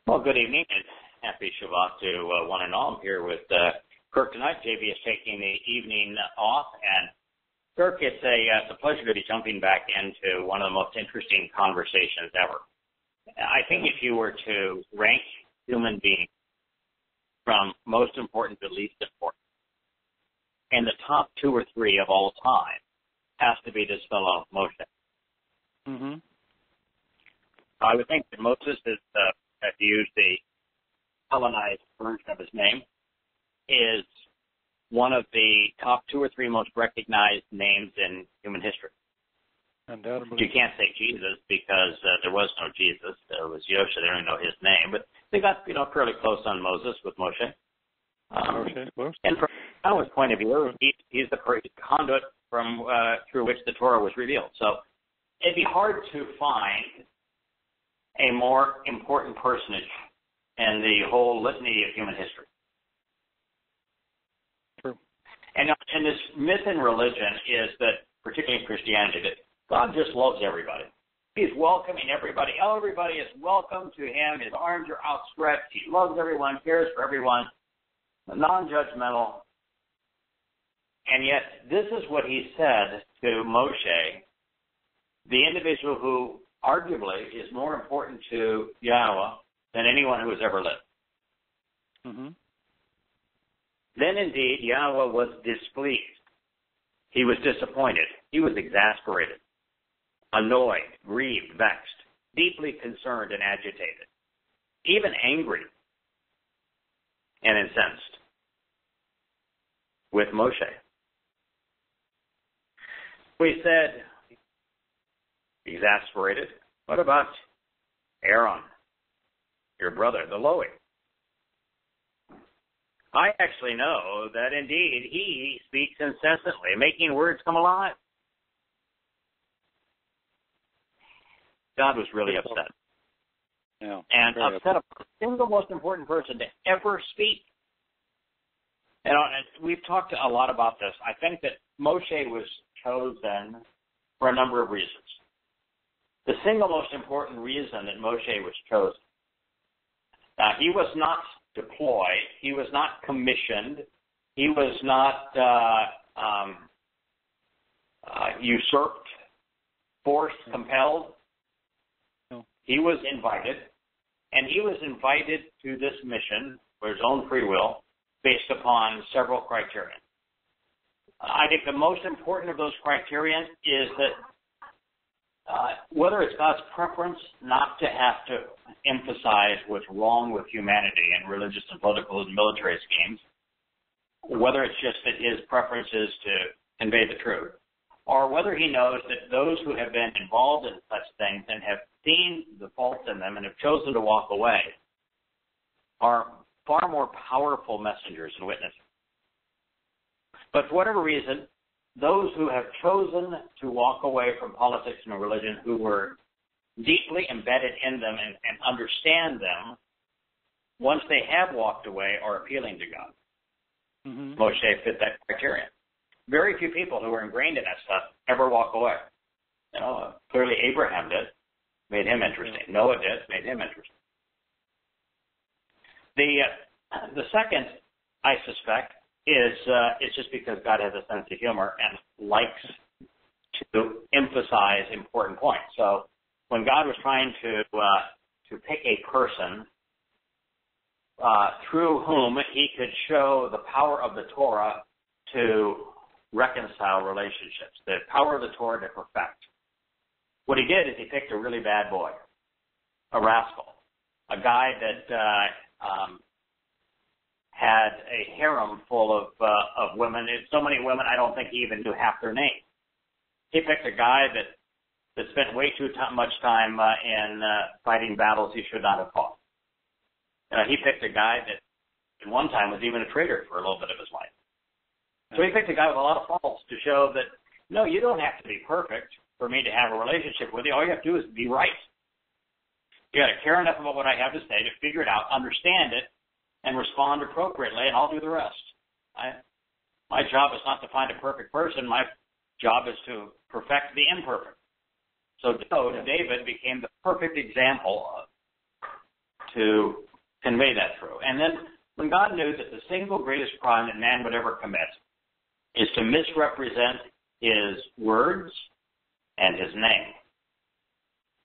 Well, good evening and happy Shabbat to one and all. I'm here with Kirk tonight. JB is taking the evening off. And Kirk, it's a pleasure to be jumping back into one of the most interesting conversations ever. I think if you were to rank human beings from most important to least important, and the top 2 or 3 of all time has to be this fellow Moshe. Mm-hmm. I would think that Moses is, if you use the Hellenized version of his name, is one of the top 2 or 3 most recognized names in human history. Undoubtedly. You can't say Jesus because there was no Jesus. There was Yosha. They don't even know his name, but they got fairly close on Moses with Moshe. And from our point of view, he's the conduit from through which the Torah was revealed. So it'd be hard to find a more important personage in the whole litany of human history. True. And this myth in religion is that, particularly in Christianity, that God just loves everybody. He's welcoming everybody. Everybody is welcome to him. His arms are outstretched. He loves everyone, cares for everyone, non-judgmental. And yet, this is what he said to Moshe, the individual who arguably is more important to Yahowah than anyone who has ever lived. Mm-hmm. Then indeed, Yahowah was displeased. He was disappointed. He was exasperated, annoyed, grieved, vexed, deeply concerned and agitated, even angry and incensed with Moshe. We said, exasperated. What about Aaron, your brother, the Lowy? I actually know that indeed he speaks incessantly, making words come alive. God was really upset. Yeah, and upset about the single most important person to ever speak. And we've talked a lot about this. I think that Moshe was chosen for a number of reasons. The single most important reason that Moshe was chosen, he was not deployed, he was not commissioned, he was not usurped, forced, compelled. No. He was invited, and he was invited to this mission for his own free will based upon several criteria. I think the most important of those criteria is that whether it's God's preference not to have to emphasize what's wrong with humanity and religious and political and military schemes, whether it's just that his preference is to convey the truth, or whether he knows that those who have been involved in such things and have seen the faults in them and have chosen to walk away are far more powerful messengers and witnesses. But for whatever reason, those who have chosen to walk away from politics and religion, who were deeply embedded in them and understand them, once they have walked away, are appealing to God. Mm-hmm. Moshe fit that criterion. Very few people who are ingrained in that stuff ever walk away. Clearly Abraham did, made him interesting. Yeah. Noah did, made him interesting. The second, I suspect, is it's just because God has a sense of humor and likes to emphasize important points. So when God was trying to pick a person through whom he could show the power of the Torah to reconcile relationships, the power of the Torah to perfect, what he did is he picked a really bad boy, a rascal, a guy that had a harem full of women. So many women, I don't think he even knew half their names. He picked a guy that spent way too much time in fighting battles he should not have fought. He picked a guy that at one time was even a traitor for a little bit of his life. So he picked a guy with a lot of faults to show that, no, you don't have to be perfect for me to have a relationship with you. All you have to do is be right. You got to care enough about what I have to say to figure it out, understand it, and respond appropriately, and I'll do the rest. My job is not to find a perfect person. My job is to perfect the imperfect. So David became the perfect example to convey that through. And then when God knew that the single greatest crime that man would ever commit is to misrepresent his words and his name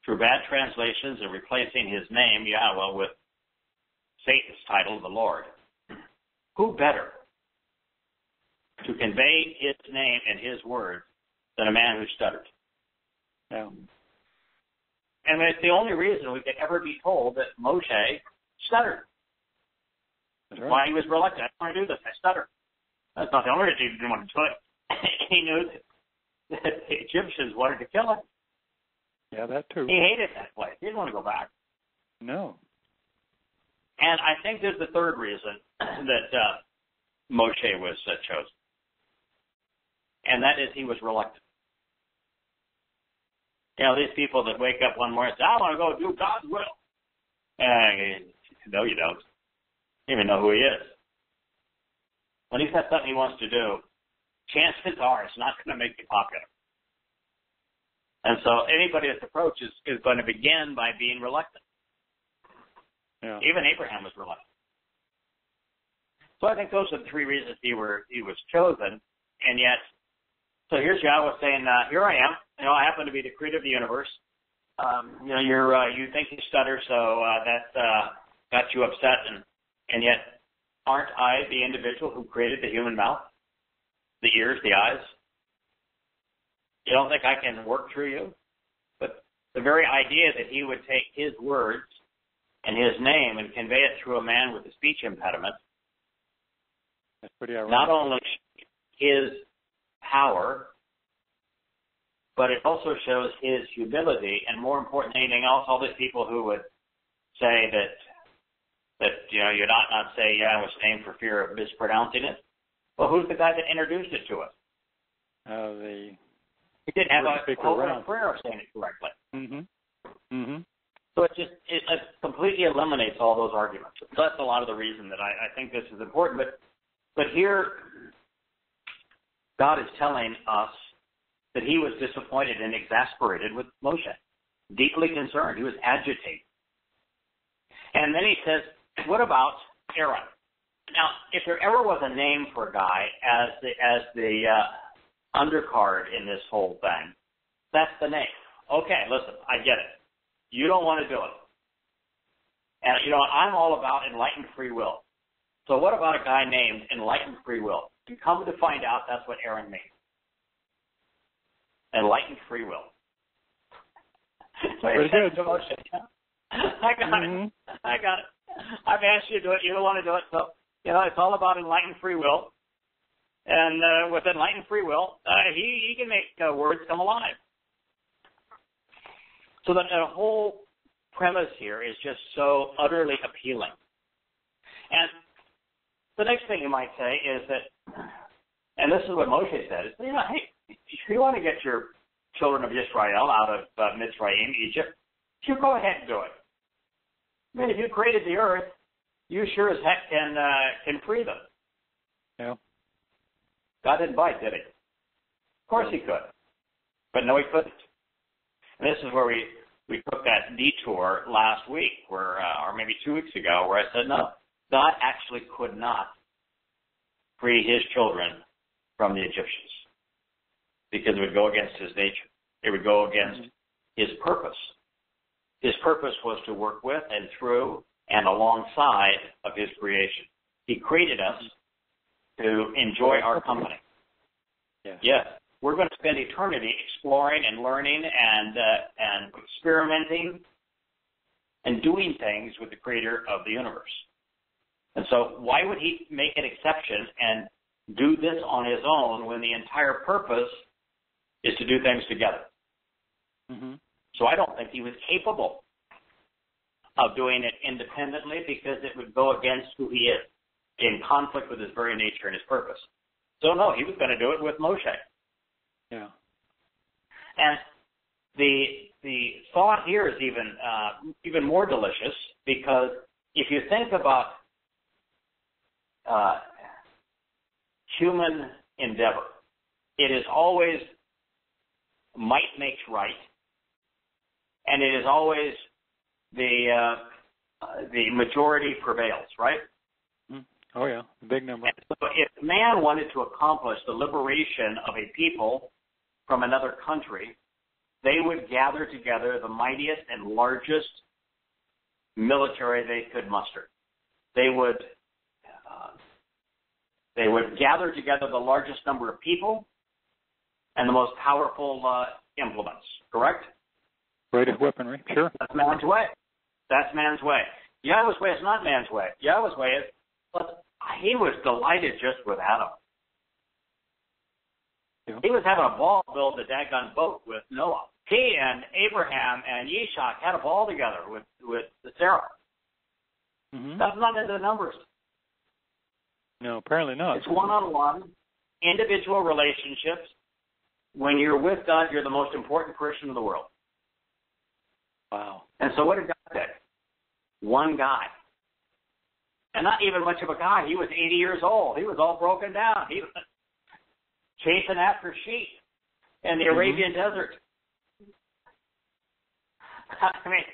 through bad translations and replacing his name, Yahweh, with Satan's title, the Lord, who better to convey his name and his words than a man who stuttered? Yeah. And it's the only reason we could ever be told that Moshe stuttered. That's right. Why he was reluctant. I don't want to do this. I stutter. That's not the only reason he didn't want to do it. He knew that the Egyptians wanted to kill him. Yeah, that too. He hated that place. He didn't want to go back. No. And I think there's the third reason that Moshe was chosen. And that is he was reluctant. You know, these people that wake up one morning and say, I want to go do God's will. No, you don't. You don't even know who he is. When he's got something he wants to do, chances are it's not going to make you popular. And so anybody that's approached is going to begin by being reluctant. Yeah. Even Abraham was reluctant. So I think those are the three reasons he was chosen. And yet, so here's Yahweh saying, here I am. You know, I happen to be the creator of the universe. You know, you think you stutter, so that got you upset. And yet, aren't I the individual who created the human mouth, the ears, the eyes? You don't think I can work through you? But the very idea that he would take his words and his name and convey it through a man with a speech impediment, that's pretty ironic. not only his power, but it also shows his humility, and more important than anything else, all these people who would say that you know, you ought not say Yahweh's name for fear of mispronouncing it. Well, who's the guy that introduced it to us? He didn't have a prayer of saying it correctly. Mm-hmm. Mm-hmm. So it completely eliminates all those arguments. So that's a lot of the reason that I think this is important. But here, God is telling us that he was disappointed and exasperated with Moshe, deeply concerned. He was agitated. And then he says, what about Aaron? Now, if there ever was a name for a guy as the undercard in this whole thing, that's the name. Okay, listen, I get it. You don't want to do it. And, you know, I'm all about enlightened free will. So what about a guy named Enlightened Free Will? You come to find out that's what Aaron means. Enlightened free will. Very good. I got it. I got it. I've asked you to do it. You don't want to do it. So, you know, it's all about enlightened free will. And with enlightened free will, he can make words come alive. So that the whole premise here is just so utterly appealing. And the next thing you might say is that, and this is what Moshe said, is, you know, hey, if you want to get your children of Israel out of Mitzrayim, Egypt, you go ahead and do it. I mean, if you created the earth, you sure as heck can free them. Yeah. God didn't bite, did he? Of course he could. But no, he couldn't. And this is where we took that detour last week, where, or maybe 2 weeks ago, where I said, no, God actually could not free his children from the Egyptians because it would go against his nature. It would go against his purpose. His purpose was to work with and through and alongside of his creation. He created us to enjoy our company. Yeah. Yes. We're going to spend eternity exploring and learning and experimenting and doing things with the creator of the universe. And so why would he make an exception and do this on his own when the entire purpose is to do things together? Mm-hmm. So I don't think he was capable of doing it independently because it would go against who he is, in conflict with his very nature and his purpose. So no, he was going to do it with Moshe. Yeah. And the thought here is even more delicious, because if you think about human endeavor, it is always might makes right, and it is always the the majority prevails, right? Oh, yeah, big number. And so if man wanted to accomplish the liberation of a people from another country, they would gather together the mightiest and largest military they could muster. They would gather together the largest number of people and the most powerful implements, correct? Greatest weaponry, sure. That's man's way. That's man's way. Yahweh's way is not man's way. Yahweh's way is, but he was delighted just with Adam. Yeah. He was having a ball to build the daggone boat with Noah. He and Abraham and Ishak had a ball together with Sarah. Mm-hmm. That's not in the numbers. No, apparently not. It's one-on-one, individual relationships. When you're with God, you're the most important person in the world. Wow. And so what did God say? One guy. And not even much of a guy. He was 80 years old. He was all broken down. He was chasing after sheep in the Arabian desert. I mean,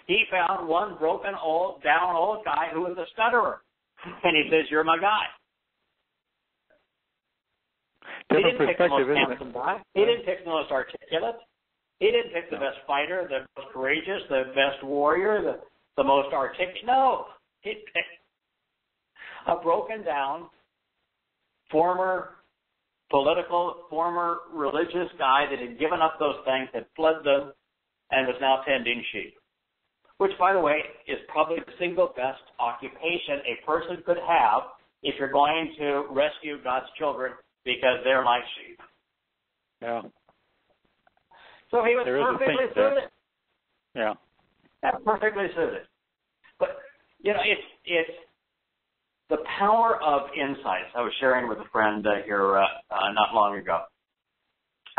he found one broken, old guy who was a stutterer. And he says, "You're my guy." Different perspective, isn't it? Guy. He didn't pick the most articulate. He didn't pick the best fighter, the most courageous, the best warrior, the most articulate. No, he picked a broken down, former religious guy that had given up those things, had fled them, and was now tending sheep. Which, by the way, is probably the single best occupation a person could have if you're going to rescue God's children because they're like sheep. Yeah. So he was perfectly suited. Yeah. Perfectly suited. But, you know, it's the power of insights. I was sharing with a friend here not long ago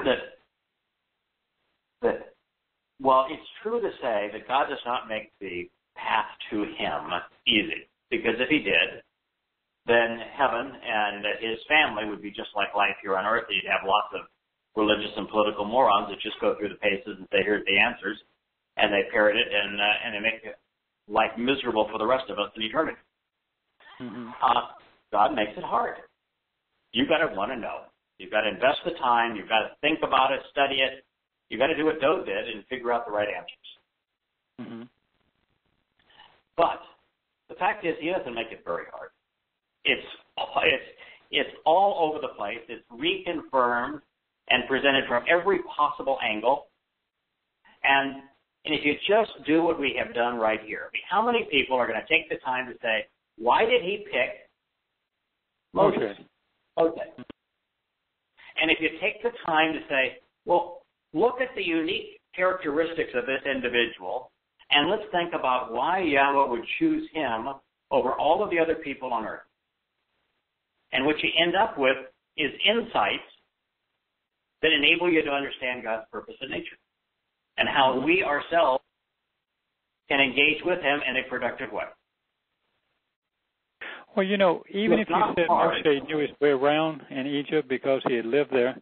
that while it's true to say that God does not make the path to him easy, because if he did, then heaven and his family would be just like life here on earth. You'd have lots of religious and political morons that just go through the paces and say, here's the answers, and they parrot it, and they make life miserable for the rest of us in eternity. Mm-hmm. God makes it hard. You've got to want to know. You've got to invest the time. You've got to think about it, study it. You've got to do what Doe did and figure out the right answers. Mm-hmm. But the fact is, he doesn't make it very hard. It's all over the place. It's reconfirmed and presented from every possible angle. And if you just do what we have done right here, I mean, how many people are going to take the time to say, why did he pick Moses? Okay. And if you take the time to say, well, look at the unique characteristics of this individual, and let's think about why Yahweh would choose him over all of the other people on earth. And what you end up with is insights that enable you to understand God's purpose and nature, and how we ourselves can engage with him in a productive way. Well, you know, even if you said Moshe knew his way around in Egypt because he had lived there,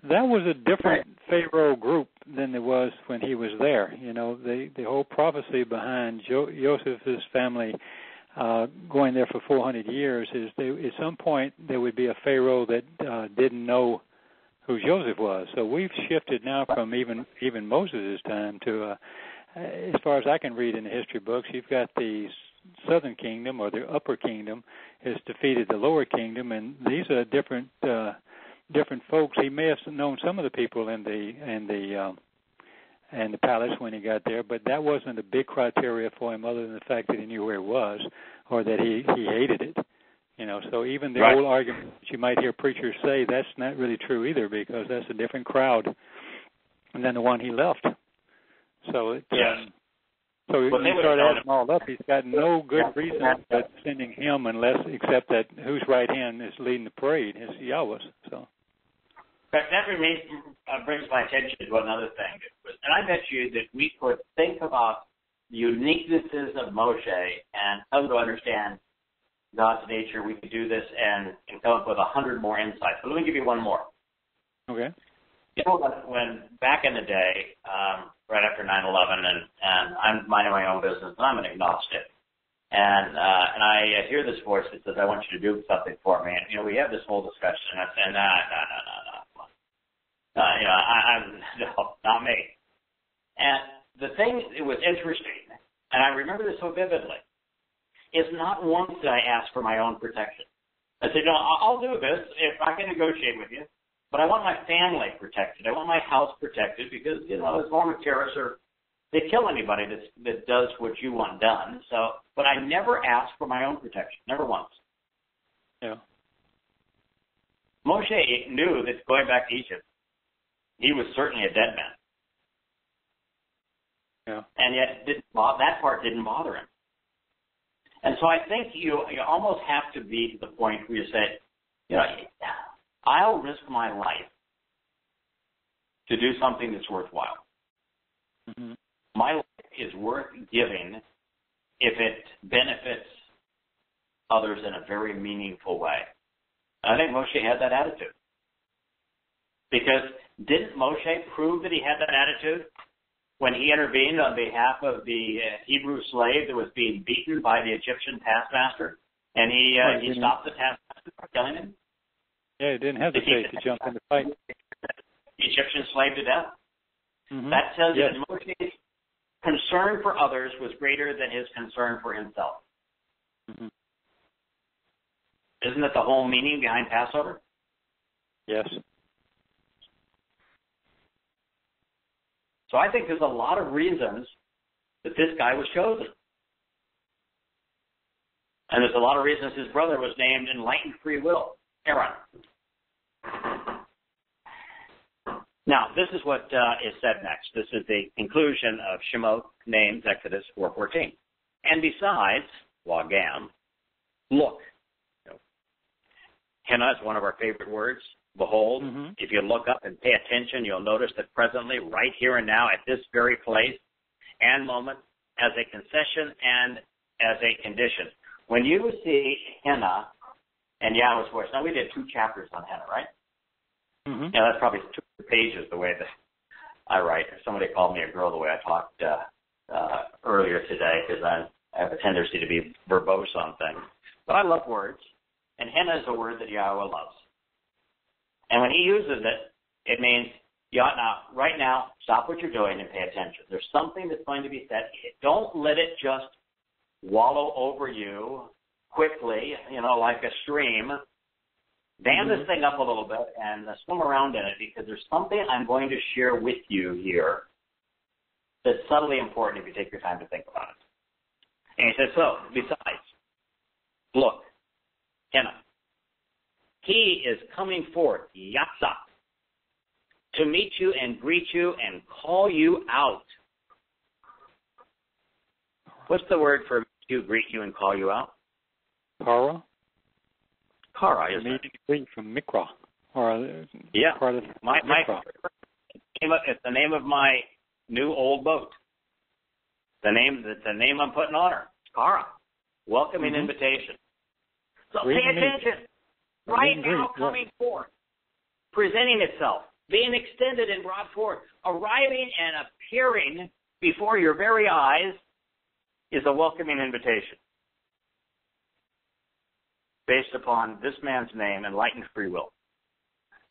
that was a different Pharaoh group than there was when he was there. You know, the whole prophecy behind Joseph's family going there for 400 years is at some point there would be a Pharaoh that didn't know who Joseph was. So we've shifted now from even Moses' time to, as far as I can read in the history books, you've got the southern kingdom or the upper kingdom has defeated the lower kingdom, and these are different folks. He may have known some of the people in the palace when he got there, but that wasn't a big criteria for him, other than the fact that he knew where it was or that he hated it. You know, so even the old argument that you might hear preachers say, that's not really true either, because that's a different crowd than the one he left. So so you start adding them all up, he's got no good reason but sending him except that whose right hand is leading the parade is Yahweh's. So that brings my attention to another thing. And I bet you that we could think about the uniquenesses of Moshe and come to understand God's nature. We could do this and come up with 100 more insights. But let me give you one more. Okay. You know, when back in the day, right after 9/11, and I'm minding my own business, and I'm an agnostic. And I hear this voice that says, I want you to do something for me. And, we have this whole discussion. And I say, no. No, not me. And the thing that was interesting, and I remember this so vividly, is not once did I ask for my own protection. I said, I'll do this if I can negotiate with you, but I want my family protected. I want my house protected because, Islamic terrorists they kill anybody that does what you want done. So, but I never asked for my own protection, never once. Yeah. Moshe knew that going back to Egypt, he was certainly a dead man. Yeah. And yet that part didn't bother him. And so I think you almost have to be to the point where you say, I'll risk my life to do something that's worthwhile. Mm-hmm. My life is worth giving if it benefits others in a very meaningful way. And I think Moshe had that attitude. Because didn't Moshe prove that he had that attitude when he intervened on behalf of the Hebrew slave that was being beaten by the Egyptian taskmaster? And he stopped the taskmaster from killing him? Yeah, he didn't hesitate to jump in the fight. The Egyptian slave to death? Mm-hmm. That tells you Yes. that Moshe's concern for others was greater than his concern for himself. Mm-hmm. Isn't that the whole meaning behind Passover? Yes. So I think there's a lot of reasons that this guy was chosen. And there's a lot of reasons his brother was named enlightened free will, Aaron. Now, this is what is said next. This is the conclusion of Shemot, names, Exodus 4:14. And besides, Wagam, look. Henna is one of our favorite words. Behold, If you look up and pay attention, you'll notice that presently, right here and now, at this very place and moment, as a concession and as a condition. When you see henna and Yahweh's voice, now we did 2 chapters on henna, right? Mm-hmm. Yeah, that's probably 2 pages the way that I write. Somebody called me a girl the way I talked earlier today because I have a tendency to be verbose on things. But I love words, and henna is a word that Yahweh loves. And when he uses it, it means, right now, stop what you're doing and pay attention. There's something that's going to be said. Don't let it just wallow over you quickly, like a stream. Dam this thing up a little bit and swim around in it because there's something I'm going to share with you here that's subtly important if you take your time to think about it. And he says, so, besides, look, henna. He is coming forth, Yatsa, to meet you and greet you and call you out. What's the word for you, greet you and call you out? Kara? Kara, isn't it? Meeting from Mikra. Part of Mikra. It's the name of my new old boat. The name I'm putting on her. Kara. Welcoming invitation. So pay attention. Right now coming forth, presenting itself, being extended and brought forth, arriving and appearing before your very eyes is a welcoming invitation based upon this man's name, enlightened free will,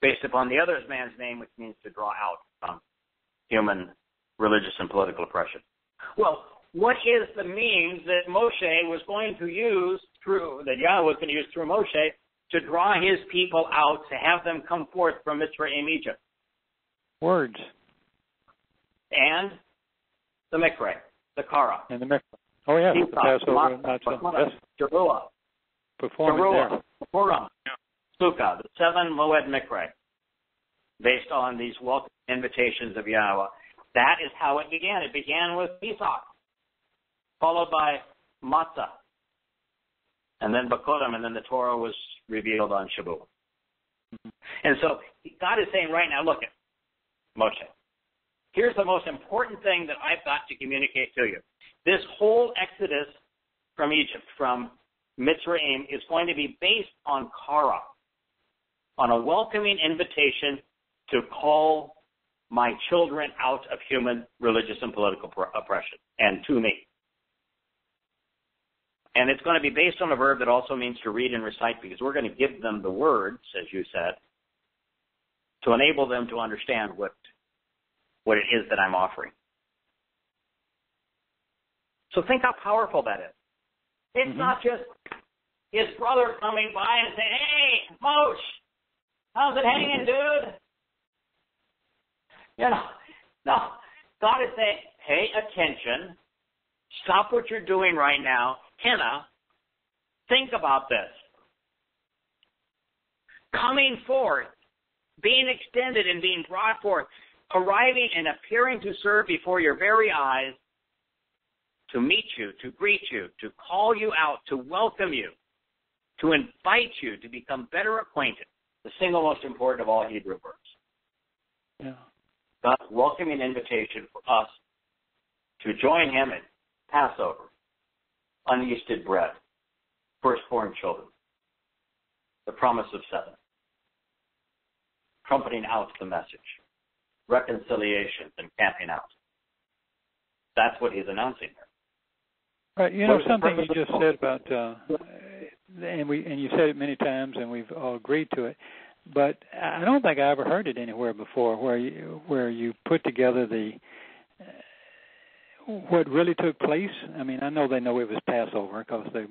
based upon the other man's name, which means to draw out from human religious and political oppression. Well, what is the means that Moshe was going to use that Yahweh was going to use through Moshe to draw his people out, to have them come forth from Mitzrayim, Egypt? Words. And the Mikra, the Kara. And the Mikra. Oh, yeah, the Passover. Jeruah. Performance there. Purim. Sukkah, the 7 Moed Mikra, based on these welcome invitations of Yahweh. That is how it began. It began with Pesach, followed by Matzah, and then Bakodim, and then the Torah was revealed on Shabbat. And so God is saying right now, look at Moshe. Here's the most important thing that I've got to communicate to you. This whole exodus from Egypt, from Mitzrayim, is going to be based on Kara, on a welcoming invitation to call my children out of human religious and political oppression, and to me. And it's going to be based on a verb that also means to read and recite, because we're going to give them the words, as you said, to enable them to understand what it is that I'm offering. So think how powerful that is. It's not just his brother coming by and saying, "Hey, Moshe, how's it hanging, dude?" You know, no. God is saying, pay attention. Stop what you're doing right now. Hannah, think about this. Coming forth, being extended and being brought forth, arriving and appearing to serve before your very eyes, to meet you, to greet you, to call you out, to welcome you, to invite you to become better acquainted. The single most important of all Hebrew verbs. Yeah. God's welcoming invitation for us to join him in Passover, unyeasted bread, firstborn children, the promise of 7, trumpeting out the message, reconciliation and camping out. That's what he's announcing here. Right. You know, something you just said about, and you said it many times, and we've all agreed to it. But I don't think I ever heard it anywhere before, where you put together what really took place. I mean, I know they know it was Passover because they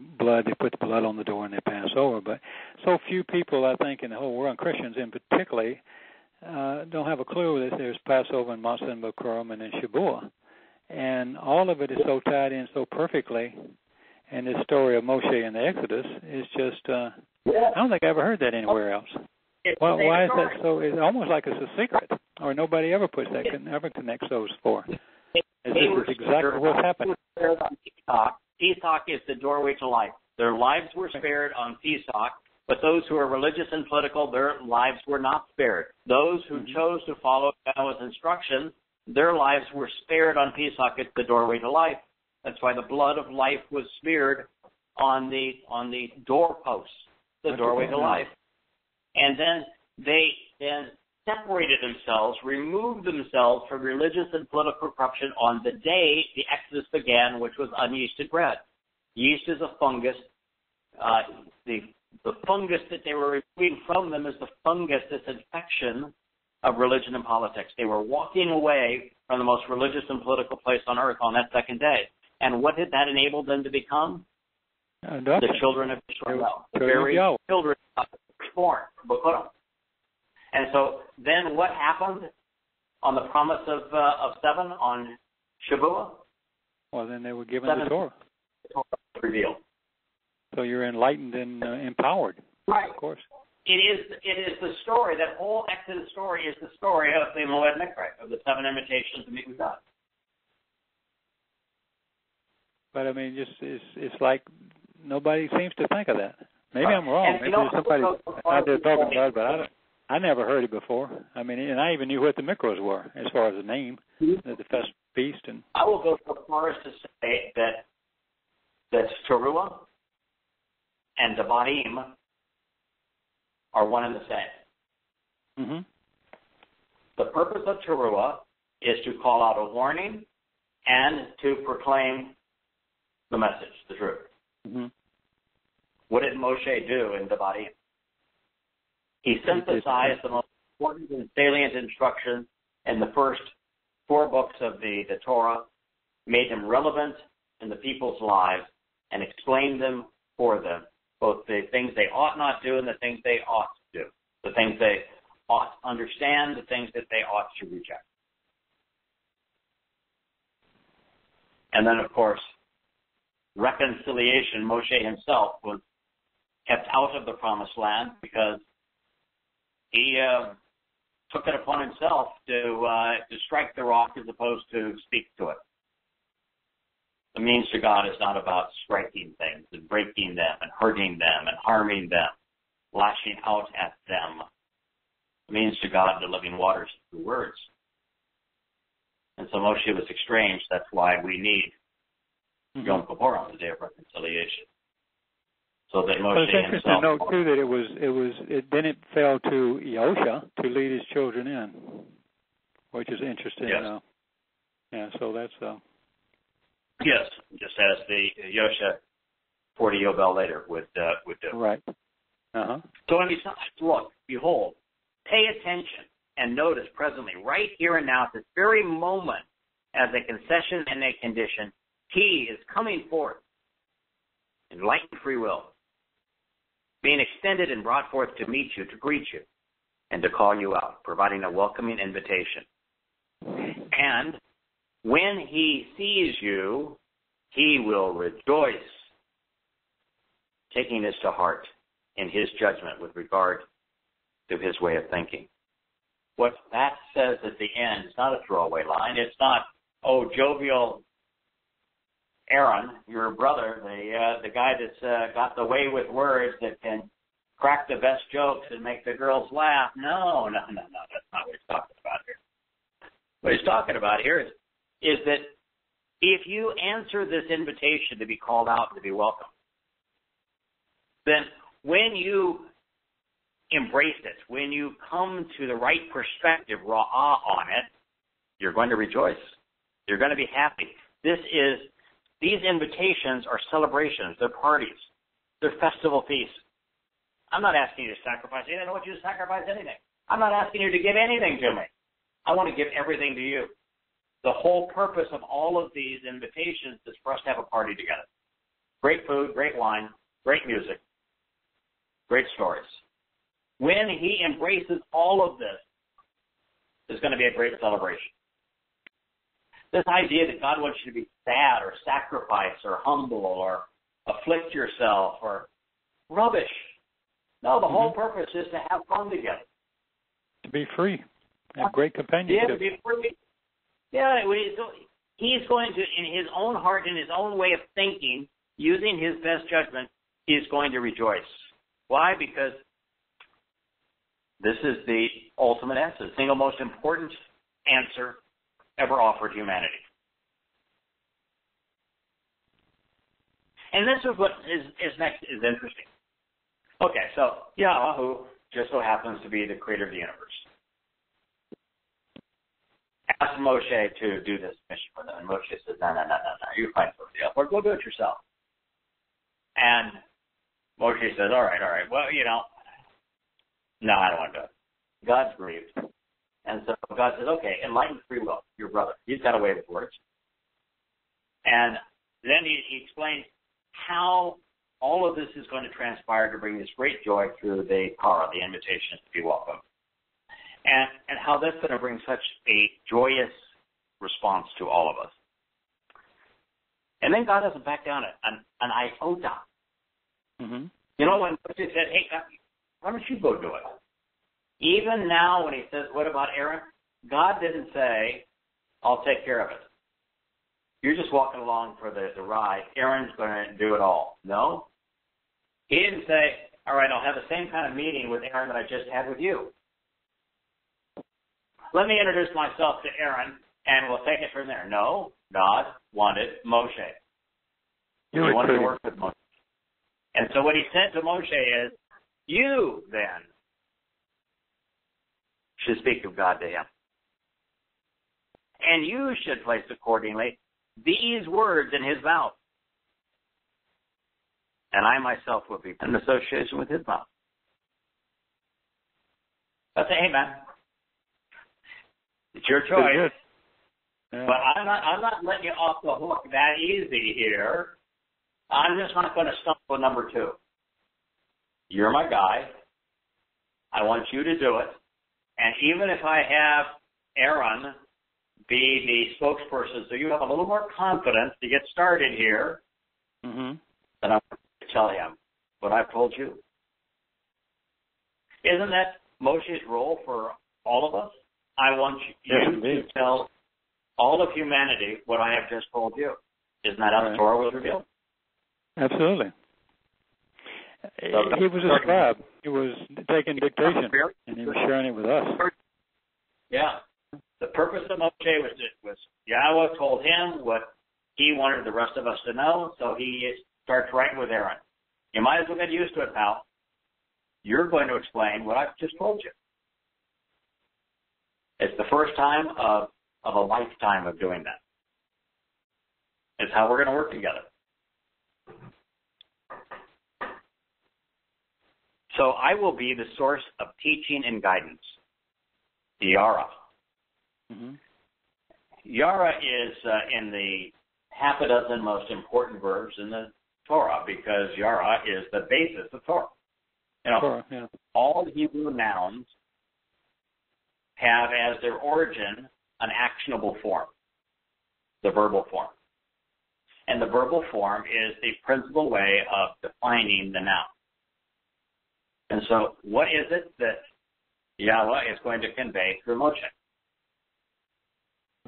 put the blood on the door and they pass over. But so few people, I think, in the whole world, Christians in particular, don't have a clue that there's Passover and Matzah and Bikurim and then Shabuah. And all of it is so tied in so perfectly. And this story of Moshe and the Exodus is just, I don't think I ever heard that anywhere else. Well, why is that so? It's almost like it's a secret, or nobody ever puts that, ever connects those four. This is exactly what's happening. Pesach is the doorway to life. Their lives were spared on Pesach, but those who are religious and political, their lives were not spared. Those who chose to follow Yahweh's instructions, their lives were spared on Pesach. It's the doorway to life. That's why the blood of life was smeared on the doorposts, the doorway to life. And then they separated themselves, removed themselves from religious and political corruption on the day the Exodus began, which was unyeasted bread. Yeast is a fungus. The fungus that they were removing from them is the fungus, this infection of religion and politics. They were walking away from the most religious and political place on earth on that second day. And what did that enable them to become? The children of Israel. The very children born. And so then what happened on the promise of 7 on Shavuot? Well, then they were given the Torah. The Torah was revealed. So you're enlightened and empowered. Right. Of course. It is the story, that whole Exodus story is the story of the Moed Mikra, of the 7 invitations to meet with God. But I mean, it's like nobody seems to think of that. Maybe I'm wrong. Maybe there's somebody out there talking about it, but I never heard it before. I mean, and I even knew what the mikros were as far as the name, the first feast. And I will go so far as to say that Towrah and Devarim are one and the same. Mm-hmm. The purpose of Towrah is to call out a warning and to proclaim the message, the truth. Mm-hmm. What did Moshe do in Devarim? He synthesized the most important and salient instructions in the first 4 books of the Torah, made them relevant in the people's lives, and explained them for them, both the things they ought not do and the things they ought to do, the things they ought to understand, the things that they ought to reject. And then, of course, reconciliation. Moshe himself was kept out of the promised land because he took it upon himself to strike the rock as opposed to speak to it. The means to God is not about striking things and breaking them and hurting them and harming them, lashing out at them. The means to God, the living waters through words. And so Moshe was estranged. That's why we need Yom Kippur on the Day of Reconciliation. So that Moshe it's interesting himself. to note too that then it fell to Yahusha to lead his children in, which is interesting. Yes. So that's. Yes, just as the Yosha 40 Yobel later would do. Right. Uh-huh. So when he says, look, behold, pay attention and notice presently, right here and now, at this very moment, as a concession and a condition, he is coming forth in enlightened free will, being extended and brought forth to meet you, to greet you, and to call you out, providing a welcoming invitation. And when he sees you, he will rejoice, taking this to heart in his judgment with regard to his way of thinking. What that says at the end is not a throwaway line. It's not, oh, jovial Aaron, your brother, the guy that's got the way with words that can crack the best jokes and make the girls laugh. No. That's not what he's talking about here. What he's talking about here is that if you answer this invitation to be called out and to be welcome, then when you embrace it, when you come to the right perspective, ra'ah, on it, you're going to rejoice. You're going to be happy. These invitations are celebrations. They're parties. They're festival feasts. I'm not asking you to sacrifice anything. I don't want you to sacrifice anything. I'm not asking you to give anything to me. I want to give everything to you. The whole purpose of all of these invitations is for us to have a party together. Great food, great wine, great music, great stories. When he embraces all of this, there's going to be a great celebration. This idea that God wants you to be sad or sacrifice or humble or afflict yourself or rubbish. No, the whole purpose is to have fun together. To be free. Have great companionship. Yeah, to be free. Yeah, he's going to, in his own heart, in his own way of thinking, using his best judgment, he's going to rejoice. Why? Because this is the ultimate answer, the single most important answer ever offered humanity. And this is what is next is interesting. Okay, so Yahowah just so happens to be the creator of the universe. Asked Moshe to do this mission with him, and Moshe says, no, you find somebody else, or go do it yourself. And Moshe says, all right, well, no, I don't want to do it. God's grieved. And so God says, okay, enlighten free will, your brother. He's got a way with words. And then he explains how all of this is going to transpire to bring this great joy through the Torah, the invitation to be welcome. And how that's going to bring such a joyous response to all of us. And then God doesn't back down an iota. Mm-hmm. When Moshe said, hey, God, why don't you go do it? Even now when he says, what about Aaron? God didn't say, I'll take care of it. You're just walking along for the ride. Aaron's going to do it all. No. He didn't say, all right, I'll have the same kind of meeting with Aaron that I just had with you. Let me introduce myself to Aaron, and we'll take it from there. No, God wanted Moshe. He wanted to work with Moshe. And so what he said to Moshe is, you then should speak of God to him. And you should place accordingly these words in his mouth. And I myself will be in association with his mouth. That's it, hey man. It's your choice. Yeah. But I'm not letting you off the hook that easy here. I'm just not going to stumble on number 2. You're my guy. I want you to do it. And even if I have Aaron be the spokesperson, so you have a little more confidence to get started here, then I'm going to tell him what I've told you. Isn't that Moshe's role for all of us? I want you to tell all of humanity what I have just told you. Isn't that how the Torah was revealed? Absolutely. He was a scribe. He was taking dictation, and he was sharing it with us. Yeah. The purpose of Moshe was Yahweh told him what he wanted the rest of us to know, so he starts writing with Aaron. You might as well get used to it, pal. You're going to explain what I've just told you. It's the first time of a lifetime of doing that. It's how we're going to work together. So I will be the source of teaching and guidance. Yara. Mm-hmm. Yara is in the half a dozen most important verbs in the Torah, because Yara is the basis of Torah. You know, Torah, yeah. All Hebrew nouns have as their origin an actionable form, the verbal form. And the verbal form is the principal way of defining the noun. And so what is it that Yahweh is going to convey through Moshe?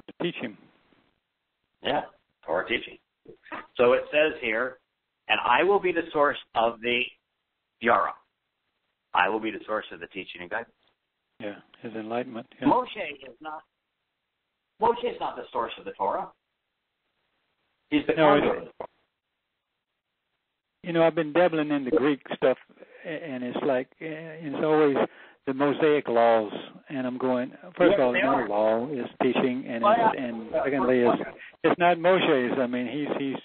To teach him. Yeah, Torah teaching. So it says here, and I will be the source of the Yara. I will be the source of the teaching and guidance. Yeah, his enlightenment. Yeah. Moshe is not the source of the Torah. He's the conduit. You know, I've been dabbling in the Greek stuff, and it's like, it's always the Mosaic laws, and I'm going, first of all, no law is teaching, and secondly, it's not Moshe's. I mean, he's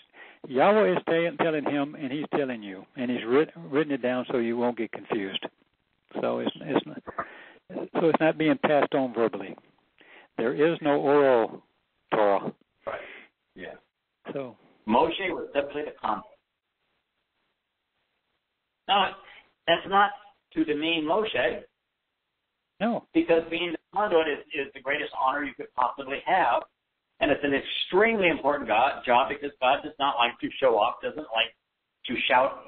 Yahweh is telling him, and he's telling you, and he's written it down so you won't get confused. So it's not being passed on verbally. There is no oral Torah. Right. Yeah. So Moshe was simply the conduit. Now, that's not to demean Moshe. No. Because being the conduit is the greatest honor you could possibly have. And it's an extremely important job, because God does not like to show off, doesn't like to shout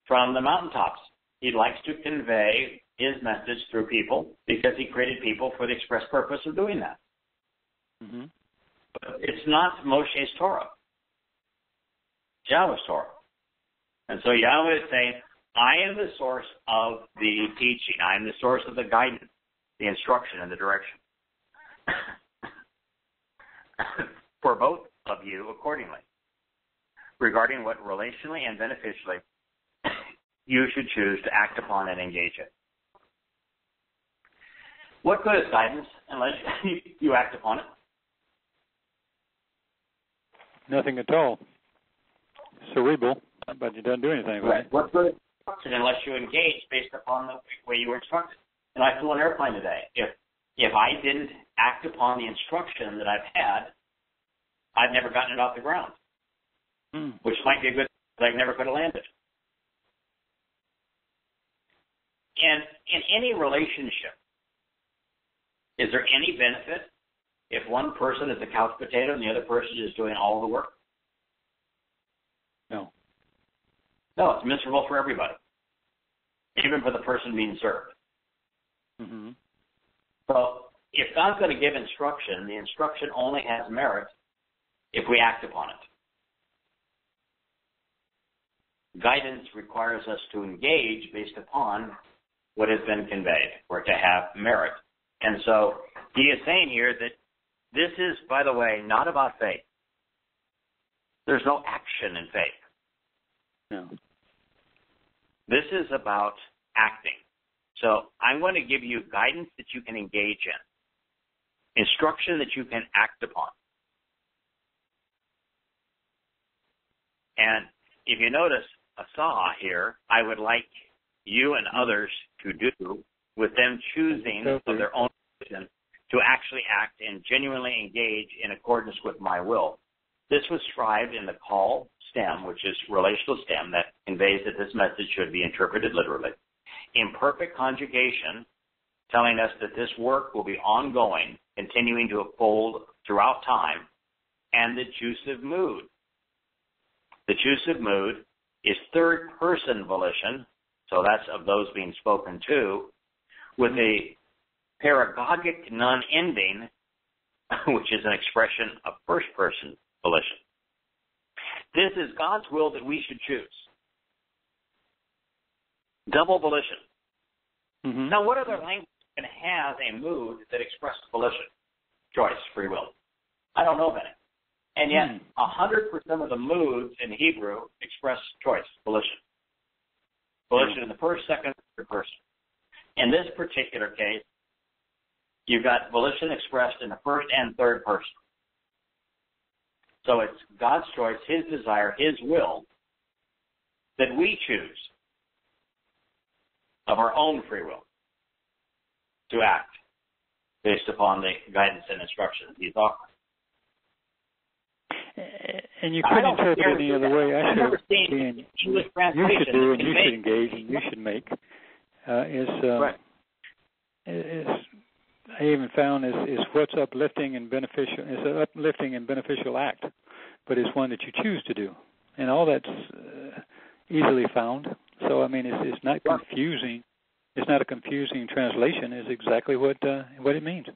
from the mountaintops. He likes to convey his message through people, because he created people for the express purpose of doing that. Mm-hmm. But it's not Moshe's Torah. Yahweh's Torah. And so Yahweh is saying, I am the source of the teaching. I am the source of the guidance, the instruction, and the direction. For both of you accordingly, regarding what relationally and beneficially you should choose to act upon and engage in. What good is guidance unless you act upon it? Nothing at all. Cerebral, but it doesn't do anything. Right. What good is instruction unless you engage based upon the way you were instructed? And I flew an airplane today. If I didn't act upon the instruction that I've had, I've never gotten it off the ground, which might be a good thing, but I never could have landed. And in any relationship, is there any benefit if one person is the couch potato and the other person is doing all the work? No. No, it's miserable for everybody, even for the person being served. Mm-hmm. So if God's going to give instruction, the instruction only has merit if we act upon it. Guidance requires us to engage based upon what has been conveyed, or to have merit. And so he is saying here that this is, by the way, not about faith. There's no action in faith. No. This is about acting. So I'm going to give you guidance that you can engage in, instruction that you can act upon. And if you notice a saw here, I would like you and others to do, with them choosing of their own decision, to actually act and genuinely engage in accordance with my will. This was described in the call stem, which is relational stem, that conveys that this message should be interpreted literally. Imperfect conjugation, telling us that this work will be ongoing, continuing to unfold throughout time, and the juice of mood. The juice of mood is third-person volition, so that's of those being spoken to, with a paragogic non-ending, which is an expression of first-person volition. This is God's will that we should choose. Double volition. Mm-hmm. Now, what other language can have a mood that expresses volition, choice, free will? I don't know of any. And yet, 100% of the moods in Hebrew express choice, volition. Volition in the first, second, third person. In this particular case, you've got volition expressed in the first and third person. So it's God's choice, his desire, his will, that we choose of our own free will to act based upon the guidance and instructions he's offering. And you couldn't interpret it any other way. I've never seen English translation. You should do, and you should engage, and you should make. Right. I even found is what's uplifting and beneficial. It's an uplifting and beneficial act, but it's one that you choose to do, and all that's easily found. So I mean, it's not confusing. It's not a confusing translation. It's exactly what it means.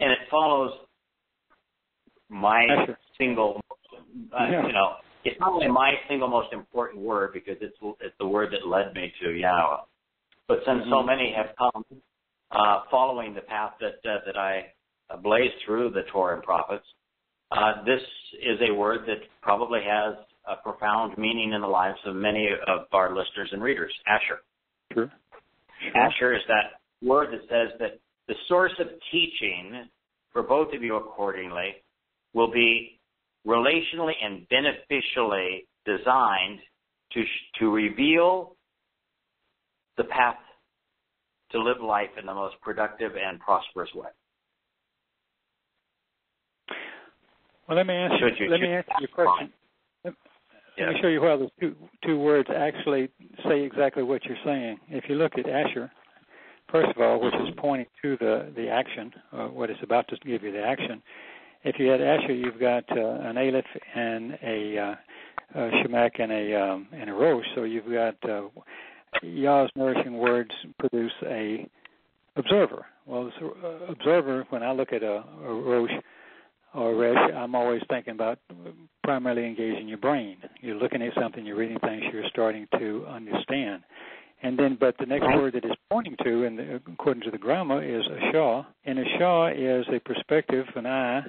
And it follows my single. It's not only my single most important word because it's the word that led me to Yahowah. But since so many have come following the path that I blazed through the Torah and prophets, this is a word that probably has a profound meaning in the lives of many of our listeners and readers. Asher. Sure. Asher is that word that says that the source of teaching for both of you accordingly will be relationally and beneficially designed to reveal the path to live life in the most productive and prosperous way. Well, let me answer your question. Let me show you how those two words actually say exactly what you're saying. If you look at Asher, first of all, which is pointing to the action, what it's about to give you the action. If you had Asher, you've got an Aleph and a Shemak and a Rosh. So you've got Yah's nourishing words produce a observer. Well, this observer, when I look at a Rosh or Resh, I'm always thinking about primarily engaging your brain. You're looking at something, you're reading things, you're starting to understand. And then, but the next word that it's pointing to, and according to the grammar, is a Shah. And a Shah is a perspective, an eye,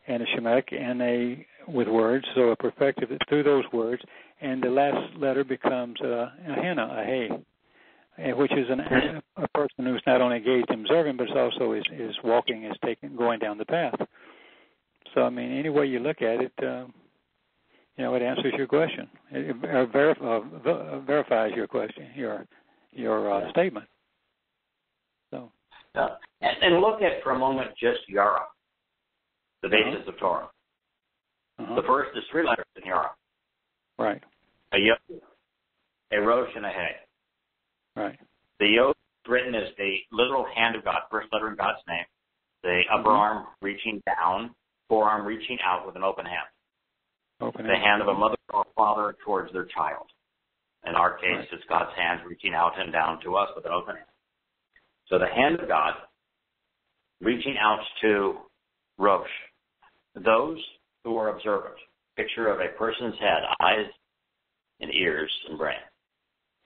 and a Shemek, and with words, so a perspective through those words. And the last letter becomes a Hannah, a Hey, which is a person who's not only engaged in observing, but also is walking, is going down the path. So, I mean, any way you look at it, it answers your question. It verifies your question, your statement. So, and look at for a moment just Yara, the basis of Torah. The first is 3 letters in Yara. Right. A Yod, a Rosh, and a Hey. Right. The Yod written as the literal hand of God, first letter in God's name. The upper arm reaching down, forearm reaching out with an open hand. The hand of a mother or father towards their child. In our case, it's God's hand reaching out and down to us with an open hand. So the hand of God reaching out to Rosh. Those who are observant. Picture of a person's head, eyes and ears and brain.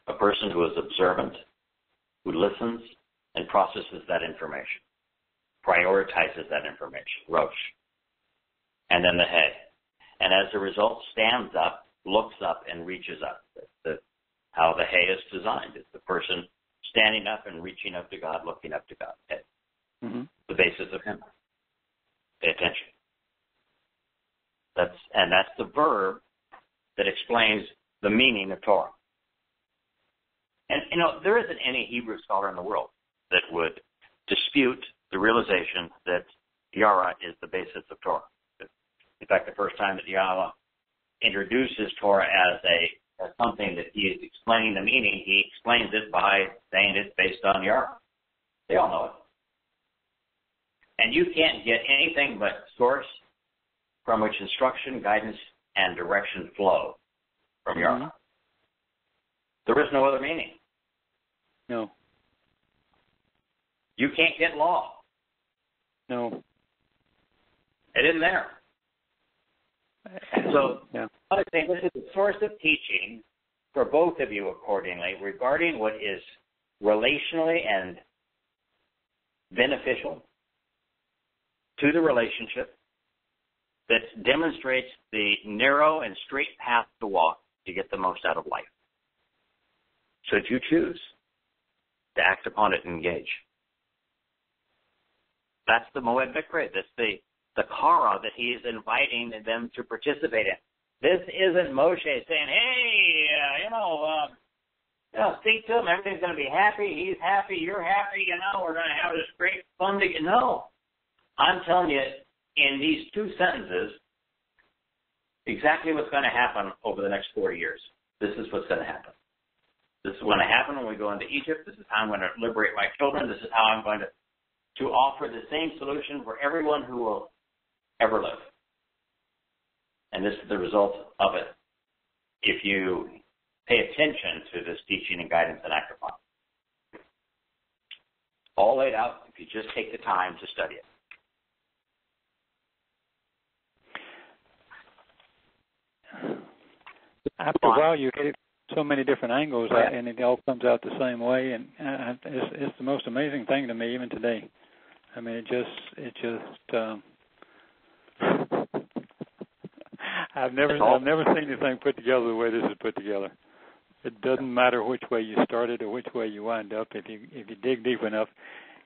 A person who is observant, who listens and processes that information, prioritizes that information, Rosh. And then the Hey. And as a result, stands up, looks up, and reaches up. That's how the Hey is designed. It's the person standing up and reaching up to God, looking up to God. Hey. The basis of Him. Pay attention. That's the verb that explains the meaning of Torah. And, there isn't any Hebrew scholar in the world that would dispute the realization that Yara is the basis of Torah. In fact, the first time that Yahweh introduces Torah as something that he is explaining the meaning, he explains it by saying it's based on Yara. They all know it. And you can't get anything but source from which instruction, guidance, and direction flow from Yahweh. There is no other meaning. No. You can't get law. No. It isn't there. So, I think this is a source of teaching for both of you accordingly regarding what is relationally and beneficial to the relationship that demonstrates the narrow and straight path to walk to get the most out of life. Should you choose to act upon it and engage. That's the Moed Mikre. That's the Kara that he is inviting them to participate in. This isn't Moshe saying, hey, speak to him. Everything's going to be happy. He's happy. You're happy. We're going to have this great fun together. No. I'm telling you, in these two sentences, exactly what's going to happen over the next 40 years. This is what's going to happen. This is going to happen when we go into Egypt. This is how I'm going to liberate my children. This is how I'm going to offer the same solution for everyone who will ever live. And this is the result of it if you pay attention to this teaching and guidance and act upon it. All laid out if you just take the time to study it. After a while, you hit so many different angles, and it all comes out the same way. And it's the most amazing thing to me, even today. I mean, it just. I've never seen anything put together the way this is put together. It doesn't matter which way you started or which way you wind up. If you dig deep enough,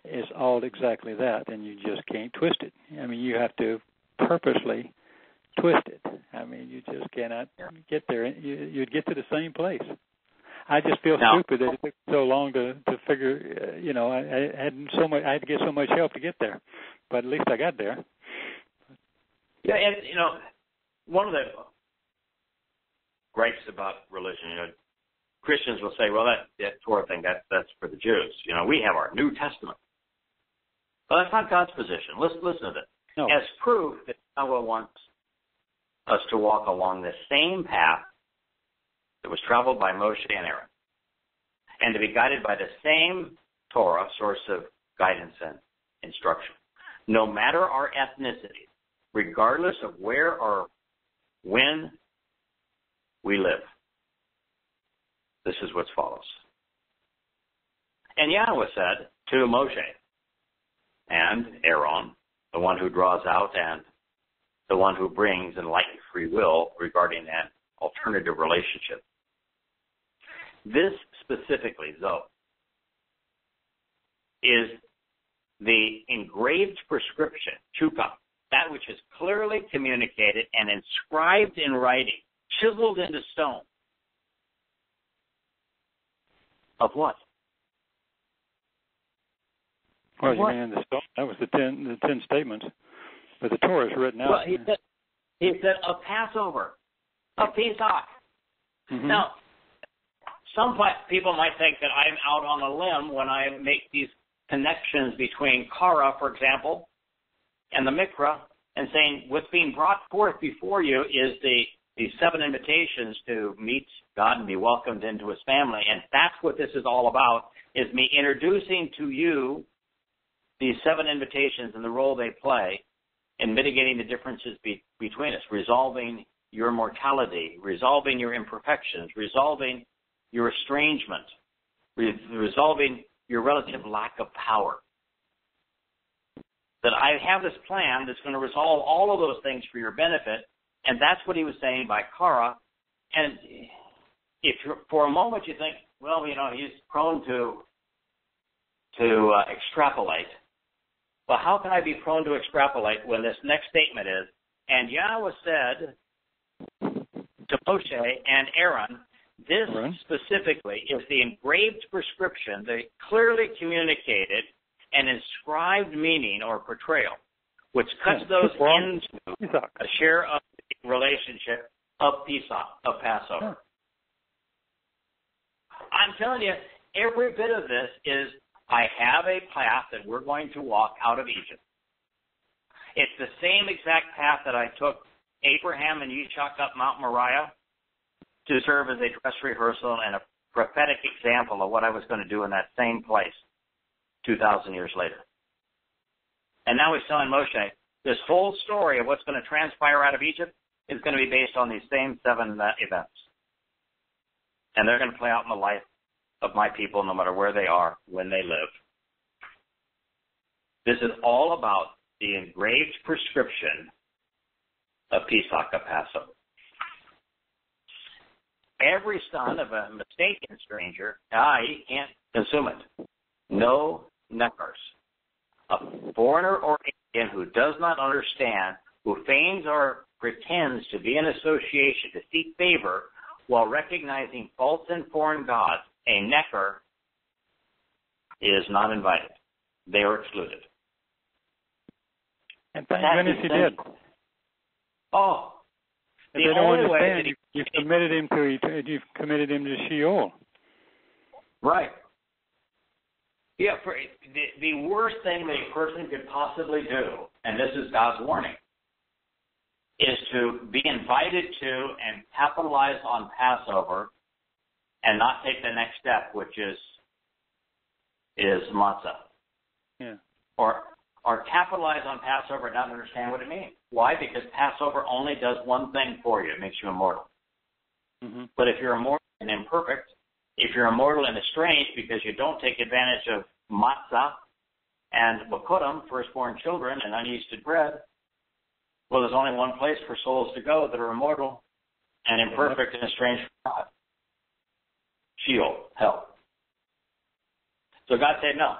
it's all exactly that, and you just can't twist it. I mean, you have to purposely twist it. I mean, you just cannot get there. You'd get to the same place. I just feel stupid that it took so long to figure. I had to get so much help to get there, but at least I got there. Yeah, and one of the gripes about religion, Christians will say, well, that Torah thing, that's for the Jews. We have our New Testament. Well, that's not God's position. Listen to this. No. As proof that Yahweh wants us to walk along the same path that was traveled by Moshe and Aaron, and to be guided by the same Torah, source of guidance and instruction, no matter our ethnicity, regardless of where or when we live. This is what follows. And Yahweh said to Moshe and Aaron, the one who draws out and the one who brings enlightened free will regarding an alternative relationship. This specifically, though, is the engraved prescription, chukah, that which is clearly communicated and inscribed in writing, chiseled into stone. Of what? Well, you mean the stone? That was the 10 statements. But the Torah is written out. Well, he said a Passover, a Pesach. Mm-hmm. Now, some people might think that I'm out on a limb when I make these connections between Kara, for example, and the Mikra, and saying what's being brought forth before you is the 7 invitations to meet God and be welcomed into his family. And that's what this is all about, is me introducing to you these 7 invitations and the role they play in mitigating the differences between us, resolving your mortality, resolving your imperfections, resolving your estrangement, resolving your relative lack of power. That I have this plan that's going to resolve all of those things for your benefit, and that's what he was saying by Kara. And if for a moment you think, well, he's prone to extrapolate. Well, how can I be prone to extrapolate when this next statement is, and Yahweh said to Moshe and Aaron, this specifically is the engraved prescription, the clearly communicated and inscribed meaning or portrayal, which cuts those into a share of the relationship of Pesach, of Passover. I'm telling you, every bit of this is, I have a path that we're going to walk out of Egypt. It's the same exact path that I took Abraham and Yitzchak up Mount Moriah to serve as a dress rehearsal and a prophetic example of what I was going to do in that same place 2,000 years later. And now he's telling Moshe, this whole story of what's going to transpire out of Egypt is going to be based on these same 7 events. And they're going to play out in the life of my people, no matter where they are, when they live. This is all about the engraved prescription of Pesach, of Passover. Every son of a mistaken stranger, he can't consume it. No nekars. A foreigner or alien who does not understand, who feigns or pretends to be in association to seek favor while recognizing false and foreign gods a necker is not invited. They are excluded. And thank goodness he did. Oh, if they don't understand, you've committed him to Sheol. Right. Yeah. The worst thing that a person could possibly do, and this is God's warning, is to be invited to and capitalize on Passover and not take the next step, which is matzah. Yeah. Or capitalize on Passover and not understand what it means. Why? Because Passover only does one thing for you. It makes you immortal. Mm-hmm. But if you're immortal and imperfect, if you're immortal and estranged because you don't take advantage of matzah and bakurim, firstborn children, and unyeasted bread, well, there's only one place for souls to go that are immortal and imperfect and estranged from God. Sheol, hell. So God said, no,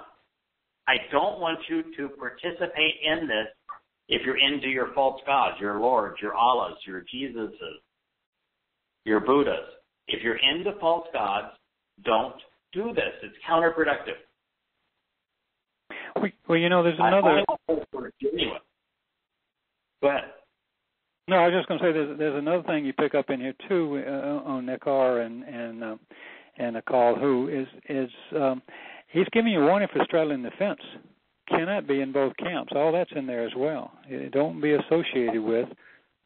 I don't want you to participate in this if you're into your false gods, your lords, your Allahs, your Jesuses, your Buddhas. If you're into false gods, don't do this. It's counterproductive. Well, there's another. Go ahead. No, I was just going to say there's another thing you pick up in here too on Nekar and Akal, who is he's giving you a warning for straddling the fence. Cannot be in both camps. All that's in there as well. Don't be associated with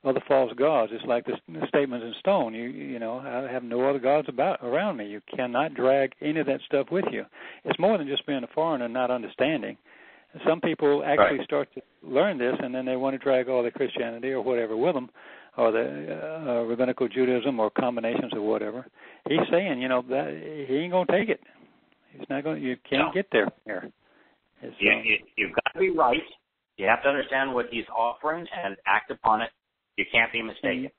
other false gods. It's like the statements in stone. I have no other gods around me. You cannot drag any of that stuff with you. It's more than just being a foreigner and not understanding. Some people actually start to learn this, and then they want to drag all the Christianity or whatever with them, or the rabbinical Judaism or combinations of whatever. He's saying, that he ain't going to take it. He's not going. You can't get there. You've got to be right. You have to understand what he's offering and act upon it. You can't be mistaken.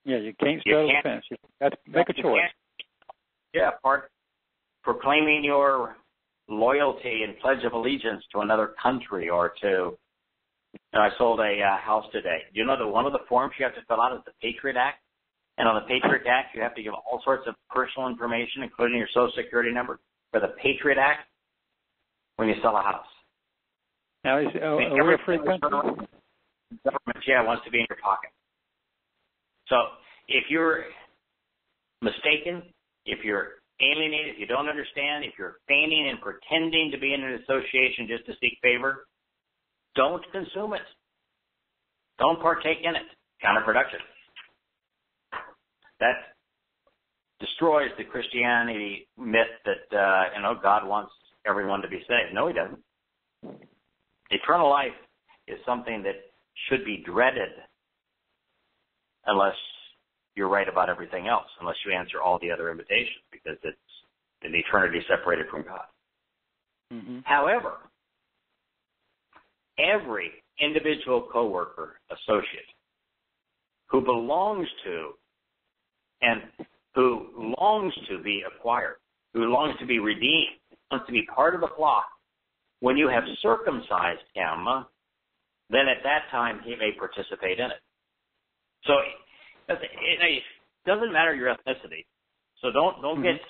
Yeah, you can't straddle the fence. You have to make a choice. Proclaiming your loyalty and pledge of allegiance to another country or to. I sold a house today. You know that one of the forms you have to fill out is the Patriot Act, and on the Patriot Act you have to give all sorts of personal information, including your Social Security number, for the Patriot Act when you sell a house. Now, are we a free country? The government, wants to be in your pocket. So if you're mistaken, if you're alienated, if you don't understand, if you're feigning and pretending to be in an association just to seek favor, don't consume it. Don't partake in it. Counterproductive. That destroys the Christianity myth that, God wants everyone to be saved. No, he doesn't. Eternal life is something that should be dreaded unless you're right about everything else, unless you answer all the other invitations, because it's an eternity separated from God. Mm-hmm. However, every individual coworker, associate, who belongs to and who longs to be acquired, who longs to be redeemed, wants to be part of the flock, when you have circumcised him, then at that time he may participate in it. So it doesn't matter your ethnicity. So don't get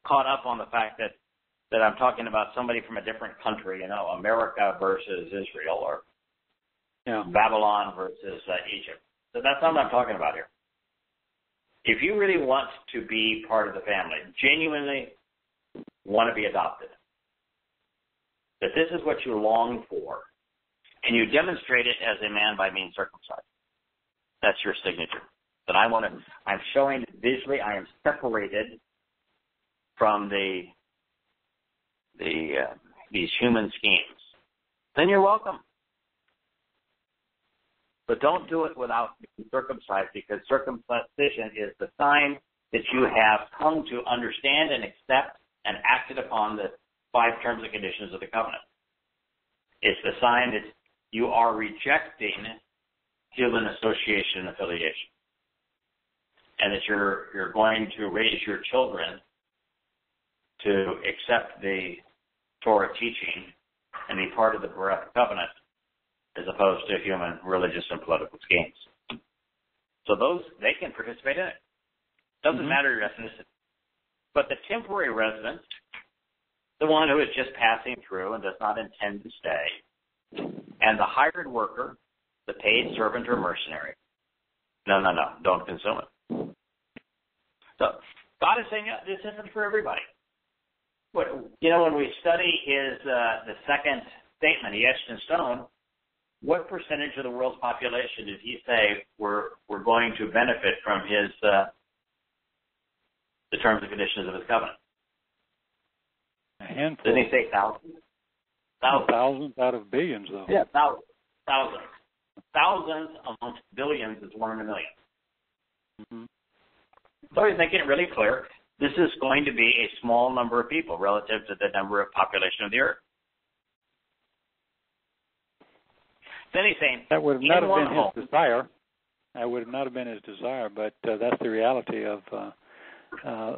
caught up on the fact that I'm talking about somebody from a different country, America versus Israel or Babylon versus Egypt. So that's not what I'm talking about here. If you really want to be part of the family, genuinely want to be adopted, that this is what you long for, and you demonstrate it as a man by being circumcised. That's your signature. That I'm showing visually I am separated from these human schemes. Then you're welcome. But don't do it without being circumcised, because circumcision is the sign that you have come to understand and accept and acted upon the 5 terms and conditions of the covenant. It's the sign that you are rejecting human association and affiliation, and that you're going to raise your children to accept the Torah teaching and be part of the Bereth covenant, as opposed to human religious and political schemes. So they can participate in it. Doesn't matter your ethnicity. But the temporary resident, the one who is just passing through and does not intend to stay, and the hired worker, the paid servant or mercenary, no, don't consume it. So God is saying this isn't for everybody. When we study the second statement, he etched in stone, what percentage of the world's population did he say we're going to benefit from the terms and conditions of his covenant? A handful. Didn't he say thousands? Thousands out of billions, though. Yeah, thousands. Thousands amongst billions is 1 in a million. Mm-hmm. So he's making it really clear. This is going to be a small number of people relative to the number of population of the earth. Then he's saying that would not have been his desire. That would not have been his desire, but that's the reality of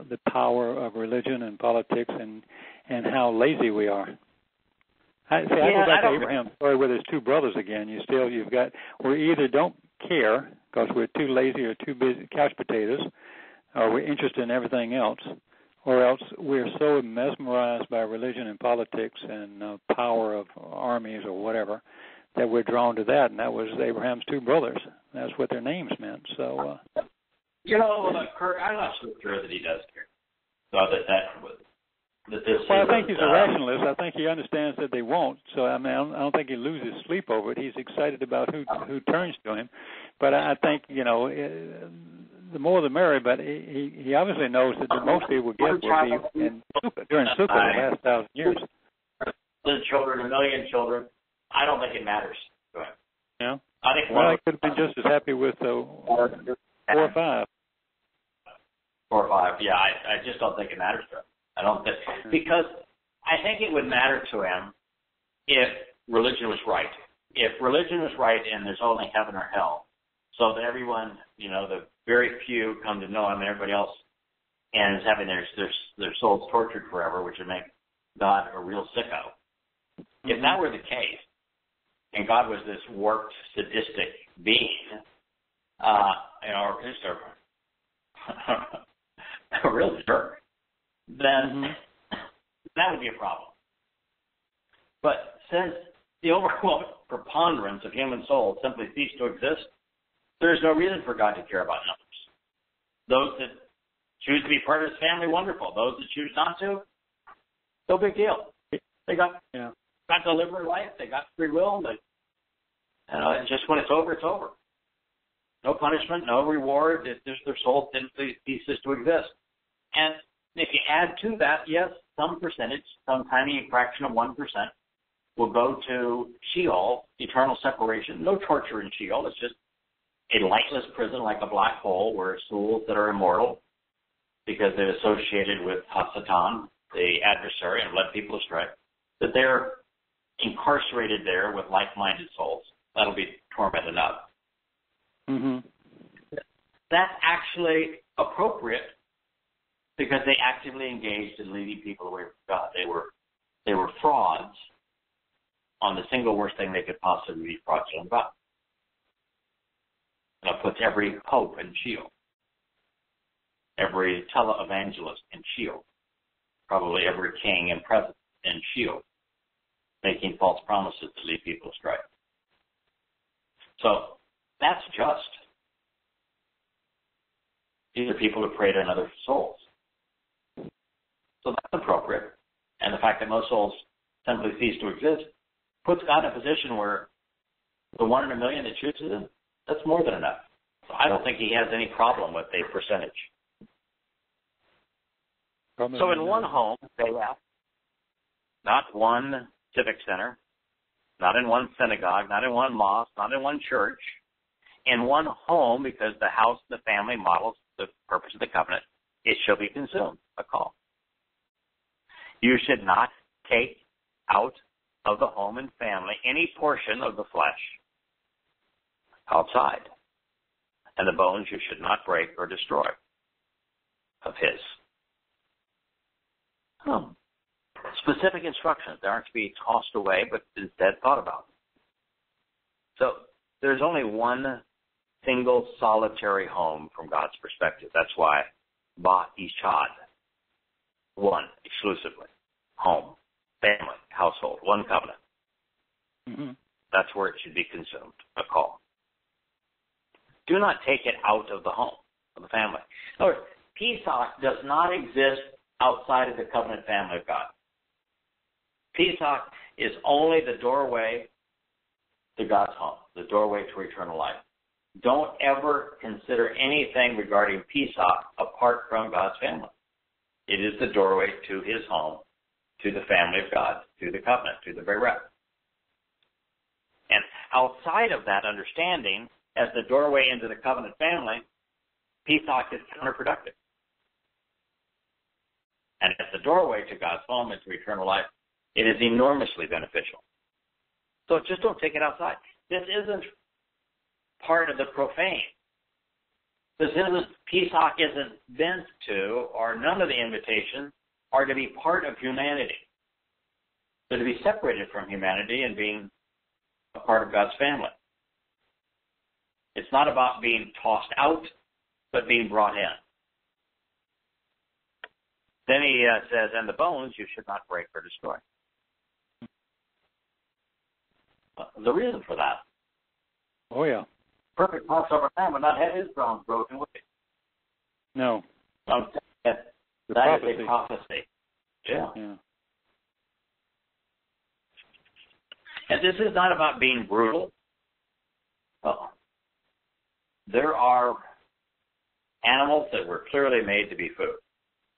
the power of religion and politics and how lazy we are. I go back to Abraham's story with his two brothers again. We either don't care because we're too lazy or too busy couch potatoes, or we're interested in everything else, or else we're so mesmerized by religion and politics and power of armies or whatever that we're drawn to that. And that was Abraham's two brothers. That's what their names meant. So, Kurt, I'm not so sure that he does care. So I think he's a rationalist. I think he understands that they won't. So I don't think he loses sleep over it. He's excited about who turns to him. But I think the more the merrier. But he obviously knows that the most he will get will be during Sukkot the last 1,000 years. The children, 1 million children. I don't think it matters to him. Yeah. I think I could have been just as happy with 4 or 5. 4 or 5. Yeah, I just don't think it matters to him. I don't think, because I think it would matter to him if religion was right. If religion was right and there's only heaven or hell, so that everyone, the very few come to know him and everybody else and is having their souls tortured forever, which would make God a real sicko. Mm-hmm. If that were the case, and God was this warped, sadistic being, or just a real jerk, then that would be a problem. But since the overwhelming preponderance of human souls simply cease to exist, there is no reason for God to care about numbers. Those that choose to be part of his family, wonderful. Those that choose not to, no big deal. They got deliberate life. They got free will. And just when it's over, it's over. No punishment, no reward. Their soul simply ceases to exist. And if you add to that, yes, some percentage, some tiny fraction of 1%, will go to Sheol, eternal separation. No torture in Sheol. It's just a lightless prison like a black hole where souls that are immortal, because they're associated with Hasatan, the adversary, and led people astray, that they're incarcerated there with like-minded souls. That'll be torment enough. Mm-hmm. That's actually appropriate because they actively engaged in leading people away from God. They were frauds on the single worst thing they could possibly be fraudulent about. And it puts every pope in Sheol, every televangelist in Sheol, probably every king and president in Sheol, making false promises to lead people astray. So that's just. These are people who prey to another souls. So that's appropriate. And the fact that most souls simply cease to exist puts God in a position where the 1 in a million that chooses him, that's more than enough. So I don't think he has any problem with a percentage. So in one home, they have not one civic center, not in one synagogue, not in one mosque, not in one church, in one home, because the house, the family models the purpose of the covenant, it shall be consumed, a call. You should not take out of the home and family any portion of the flesh outside, and the bones you should not break or destroy of his. Specific instructions. They aren't to be tossed away, but instead thought about. So there's only one single solitary home from God's perspective. That's why Ba Ishad, exclusively. Home, family, household, one covenant. Mm-hmm. That's where it should be consumed, a call. Do not take it out of the home, of the family. In other words, Pesach does not exist outside of the covenant family of God. Pesach is only the doorway to God's home, the doorway to eternal life. Don't ever consider anything regarding Pesach apart from God's family. It is the doorway to his home, to the family of God, to the covenant, to the Bereth. And outside of that understanding, as the doorway into the covenant family, Pesach is counterproductive. And as the doorway to God's home and to eternal life, it is enormously beneficial. So just don't take it outside. This isn't part of the profane. Pesach isn't meant to, or none of the invitations are to be part of humanity. They're to be separated from humanity and being a part of God's family. It's not about being tossed out, but being brought in. Then he says, and the bones you should not break or destroy. The reason for that. Oh, yeah. Perfect Passover lamb would not have his bones broken, would he? No. That is a prophecy. Yeah. And this is not about being brutal. There are animals that were clearly made to be food.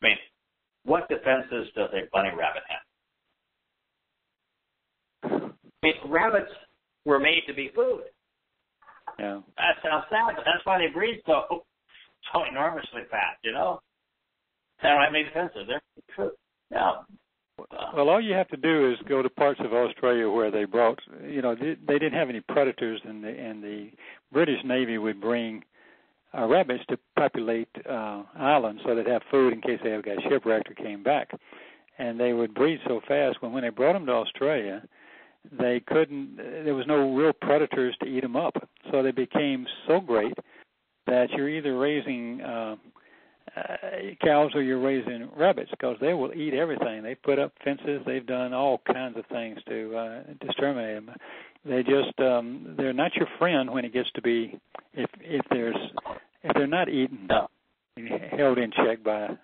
I mean, what defenses does a bunny rabbit have? I mean, rabbits were made to be food. Yeah. That sounds sad, but that's why they breed so enormously fat, you know? They don't have any defenses. They're food. Yeah. Well, all you have to do is go to parts of Australia where they brought, they didn't have any predators, and the British Navy would bring rabbits to populate islands so they'd have food in case they ever got shipwrecked or came back. And they would breed so fast, when they brought them to Australia, there was no real predators to eat them up. So they became so great that you're either raising cows or you're raising rabbits, because they will eat everything. They put up fences. They've done all kinds of things to exterminate them. They're not your friend when it gets to be, if they're not eaten, held in check by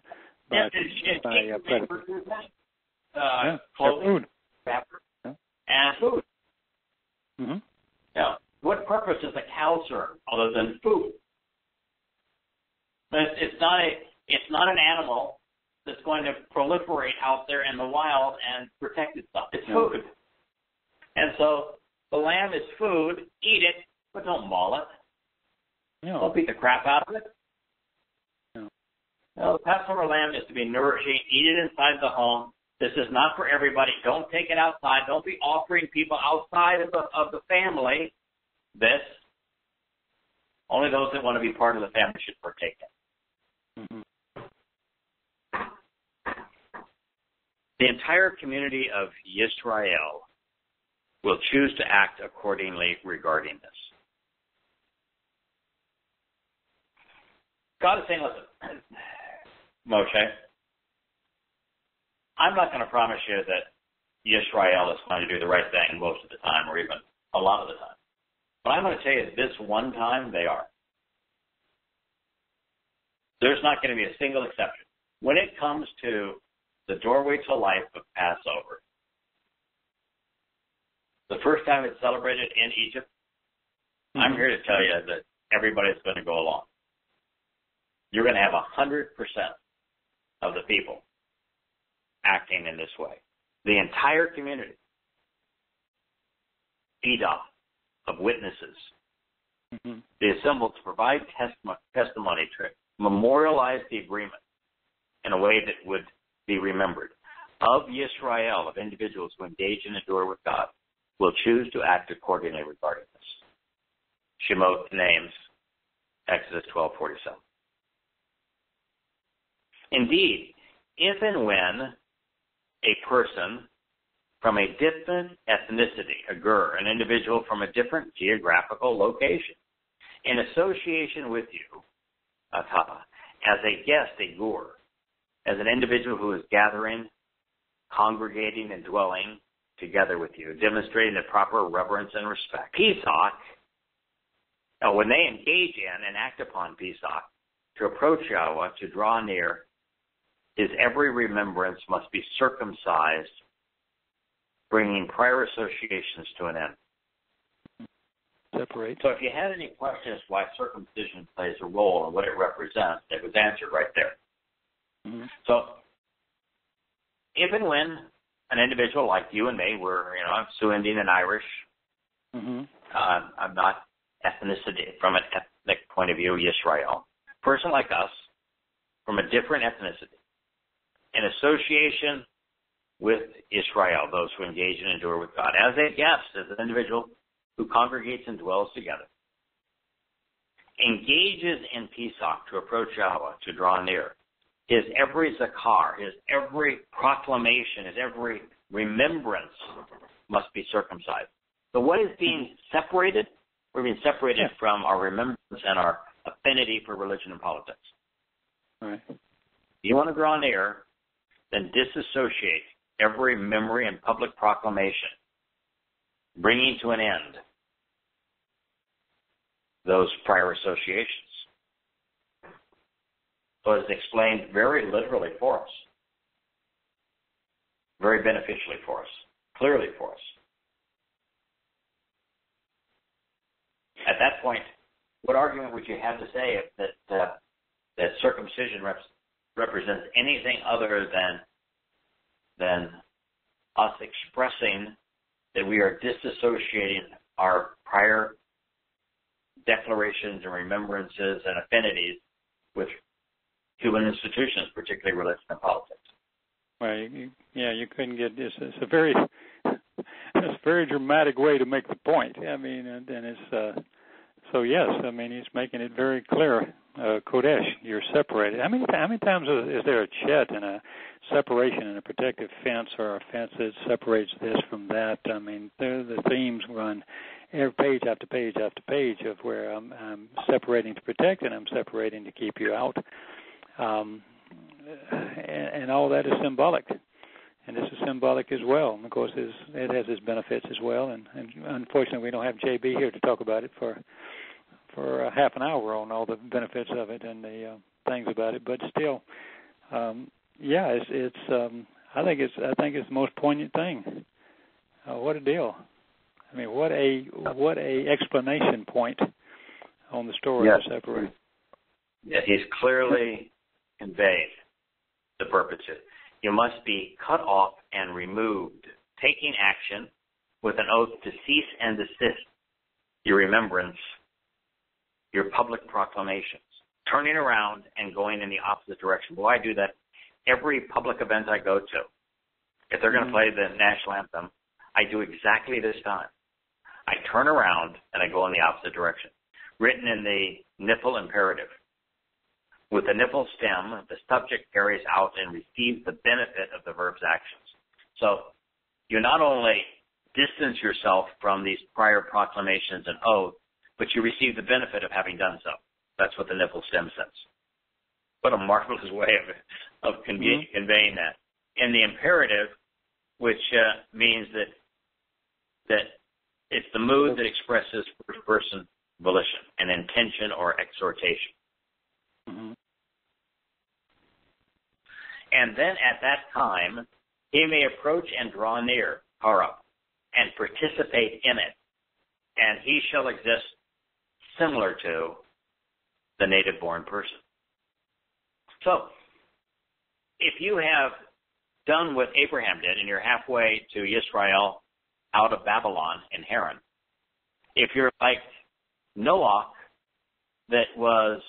predators. Clothing, and food. Mm-hmm. Now, what purpose does a cow serve other than food? It's not an animal that's going to proliferate out there in the wild and protect itself. It's food. And so the lamb is food. Eat it, but don't maul it. No. Don't beat the crap out of it. No, the Passover lamb is to be nourishing. Eat it inside the home. This is not for everybody. Don't take it outside. Don't be offering people outside of the family this. Only those that want to be part of the family should partake in it. Mm-hmm. The entire community of Yisrael will choose to act accordingly regarding this. God is saying, listen, Moshe, I'm not going to promise you that Yisrael is going to do the right thing most of the time, or even a lot of the time. But I'm going to tell you, this one time, they are. There's not going to be a single exception. When it comes to the doorway to life of Passover, the first time it's celebrated in Egypt, I'm here to tell you that everybody's going to go along. You're going to have 100% of the people acting in this way. The entire community, Edah of witnesses, be assembled to provide testimony to memorialize the agreement in a way that would be remembered. Of Yisrael, of individuals who engage in a door with God, will choose to act accordingly regarding this. Shemot, names, Exodus 12:47. Indeed, if and when a person from a different ethnicity, a ger, an individual from a different geographical location, in association with you, atah, as a guest, a gur, as an individual who is gathering congregating and dwelling together with you, demonstrating the proper reverence and respect. Pesach, now when they engage in and act upon Pesach, to approach Yahweh, to draw near, his every remembrance must be circumcised, bringing prior associations to an end. Separate. So if you had any questions why circumcision plays a role and what it represents, it was answered right there. Mm-hmm. So even when an individual like you and me, I'm Sioux Indian and Irish. Mm-hmm. I'm not ethnicity from an ethnic point of view, Yisrael. A person like us, from a different ethnicity, in association with Israel, those who engage and endure with God, as a guest, as an individual who congregates and dwells together, engages in Pesach to approach Yahweh, to draw near. His every zakar, his every proclamation, his every remembrance must be circumcised. So what is being separated? We're being separated from our remembrance and our affinity for religion and politics. Right. If you want to draw near, then disassociate every memory and public proclamation, bringing to an end those prior associations. So it's explained very literally for us, very beneficially for us, clearly for us. At that point, what argument would you have to say if that circumcision represents anything other than us expressing that we are disassociating our prior declarations and remembrances and affinities with human institutions, particularly religion and politics? Well, you couldn't get this. It's a very dramatic way to make the point. I mean, and it's so yes. I mean, he's making it very clear. Kodesh, you're separated. How many times is there a chet and a separation and a protective fence, or a fence that separates this from that? I mean, the themes run every page after page after page of where I'm separating to protect and I'm separating to keep you out. And all that is symbolic, and this is symbolic as well. And of course, it has its benefits as well. And unfortunately, we don't have JB here to talk about it for a half an hour on all the benefits of it and the things about it. But still, it's I think it's the most poignant thing. What a deal! I mean, what a explanation point on the story of separation. Yeah, he's clearly conveyed the purposes. You must be cut off and removed, taking action with an oath to cease and desist your remembrance, your public proclamations, turning around and going in the opposite direction. Well, I do that every public event I go to. If they're going to play the national anthem, I do exactly this time. I turn around and I go in the opposite direction. Written in the nipple imperative. With the nipple stem, the subject carries out and receives the benefit of the verb's actions. So you not only distance yourself from these prior proclamations and oaths, but you receive the benefit of having done so. That's what the nipple stem says. What a marvelous way of conveying that. In the imperative, which means that it's the mood that expresses first-person volition, an intention or exhortation. Mm-hmm. And then at that time, he may approach and draw near, Towrah, and participate in it, and he shall exist similar to the native-born person. So, if you have done what Abraham did, and you're halfway to Israel out of Babylon in Haran, if you're like Noah, that was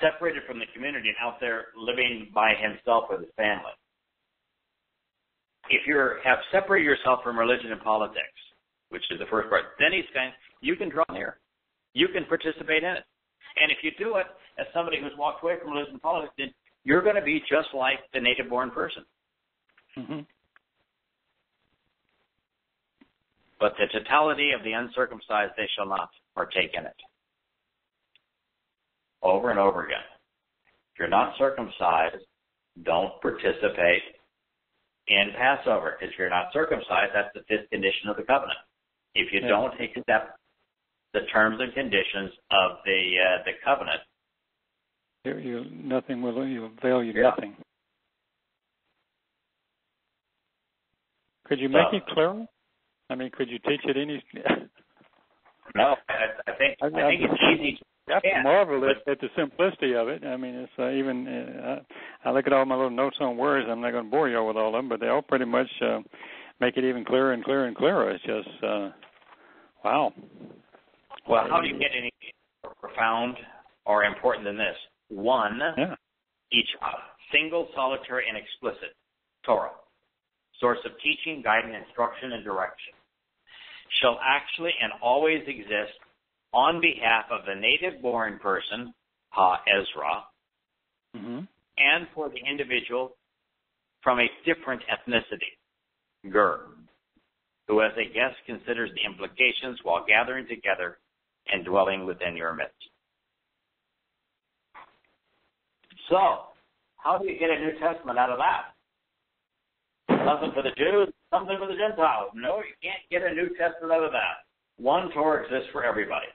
separated from the community and out there living by himself with his family. If you have separated yourself from religion and politics, which is the first part, then you can draw near. You can participate in it. And if you do it as somebody who's walked away from religion and politics, then you're going to be just like the native-born person. Mm-hmm. But the totality of the uncircumcised, they shall not partake in it. over and over again. If you're not circumcised, don't participate in Passover. If you're not circumcised, that's the fifth condition of the covenant. If you don't accept the terms and conditions of the covenant, nothing will avail you nothing. Could you make it clearer? I mean, could you teach it any? No, I think it's easy to understand. I marvel at the simplicity of it. I mean, it's even. I look at all my little notes on words. I'm not going to bore you with all of them, but they all pretty much make it even clearer and clearer and clearer. It's just wow. Well, how do you get any more profound or important than this? One, each single, solitary, and explicit Torah, source of teaching, guiding, instruction, and direction, shall actually and always exist on behalf of the native-born person, Ha-Ezra, and for the individual from a different ethnicity, Ger, who as a guest considers the implications while gathering together and dwelling within your midst. So, how do you get a New Testament out of that? Something for the Jews, something for the Gentiles. No, you can't get a New Testament out of that. One Torah exists for everybody.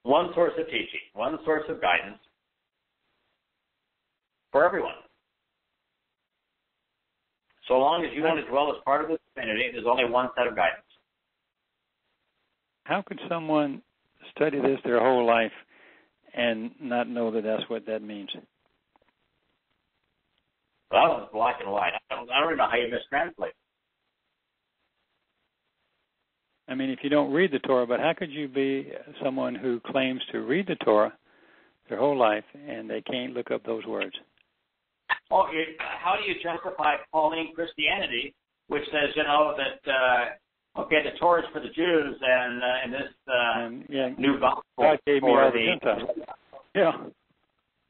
One source of teaching, one source of guidance for everyone. So long as you want to dwell as part of this community, there's only one set of guidance. How could someone study this their whole life and not know that that's what that means? Well, it's black and white. I don't even know how you mistranslate. I mean, if you don't read the Torah, but how could you be someone who claims to read the Torah their whole life and they can't look up those words? Oh, how do you justify Pauline Christianity, which says, that the Torah is for the Jews and this new gospel God gave me for all the Gentiles. Yeah.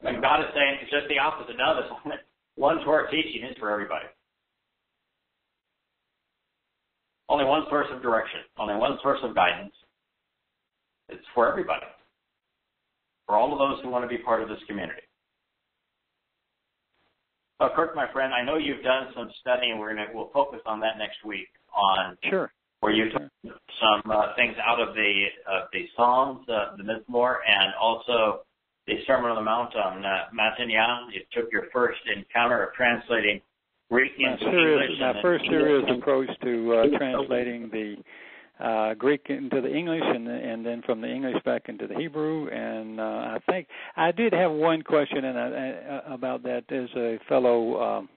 And God is saying it's just the opposite. No, this one Torah teaching is for everybody. Only one source of direction, only one source of guidance. It's for everybody. For all of those who want to be part of this community. Kirk, my friend, I know you've done some studying. We'll focus on that next week. Where you took some things out of the Psalms, the Mizmor, and also the Sermon on the Mount on Matanya. You took your first encounter of translating Greek into English. My first serious approach to translating the Greek into the English, and then from the English back into the Hebrew. And I think I did have one question about that as a fellow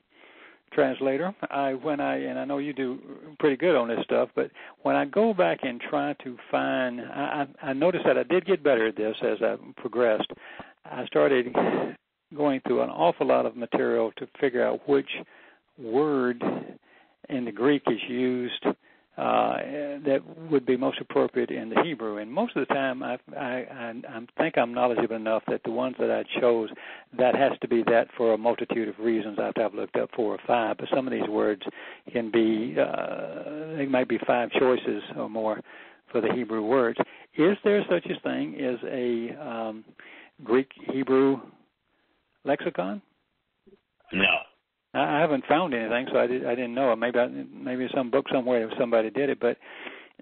translator. And I know you do pretty good on this stuff, but when I go back and try to find, I noticed that I did get better at this as I progressed. I started going through an awful lot of material to figure out which word in the Greek is used that would be most appropriate in the Hebrew. And most of the time, I think I'm knowledgeable enough that the ones that I chose, that has to be that for a multitude of reasons. I've looked up 4 or 5, but some of these words can be, there might be 5 choices or more for the Hebrew words. Is there such a thing as a Greek-Hebrew lexicon? No. I haven't found anything, so I didn't know. Maybe some book somewhere if somebody did it, but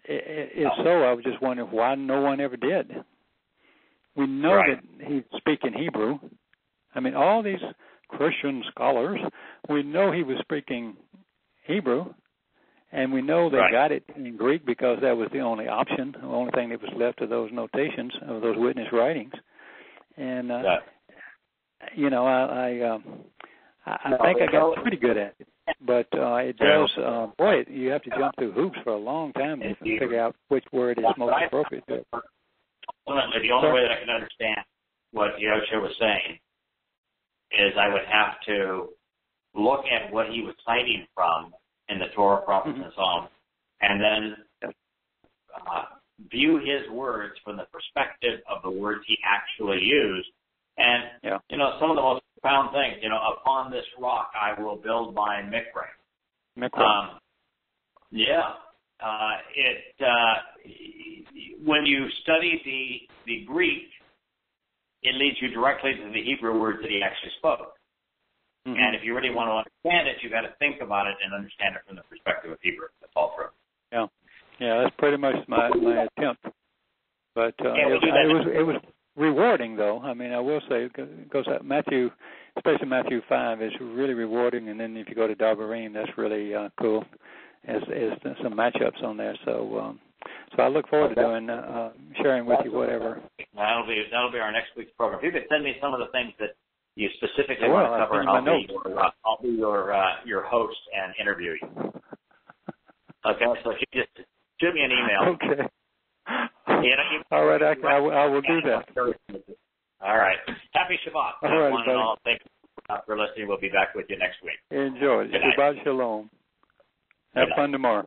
if so, I was just wondering why no one ever did. We know that he's speaking Hebrew. I mean, all these Christian scholars, we know he was speaking Hebrew, and we know they got it in Greek because that was the only option, the only thing that was left of those notations, of those witness writings. And, I think I got pretty good at it, but it does, you have to jump through hoops for a long time to figure out which word is most appropriate to it. Ultimately, the only way that I can understand what Yahowah was saying is I would have to look at what he was citing from in the Torah, prophets, and Psalms, and then view his words from the perspective of the words he actually used. And, some of the most profound things, upon this rock I will build my mikveh. When you study the Greek, it leads you directly to the Hebrew words that he actually spoke. Mm-hmm. And if you really want to understand it, you've got to think about it and understand it from the perspective of Hebrew. That's all true. Yeah, that's pretty much my attempt. But it was rewarding, though. I mean, I will say, because Matthew, especially Matthew 5, is really rewarding. And then if you go to Devarim, that's really cool. There's some matchups on there. So I look forward to doing sharing with you whatever. That'll be our next week's program. If you could send me some of the things that you specifically want to cover, I'll be your host and interview you. Okay, so if you just shoot me an email. Okay. All right, I will do that. All right. Happy Shabbat. All right, buddy. Thanks for listening. We'll be back with you next week. Enjoy. Shabbat shalom. Have fun tomorrow.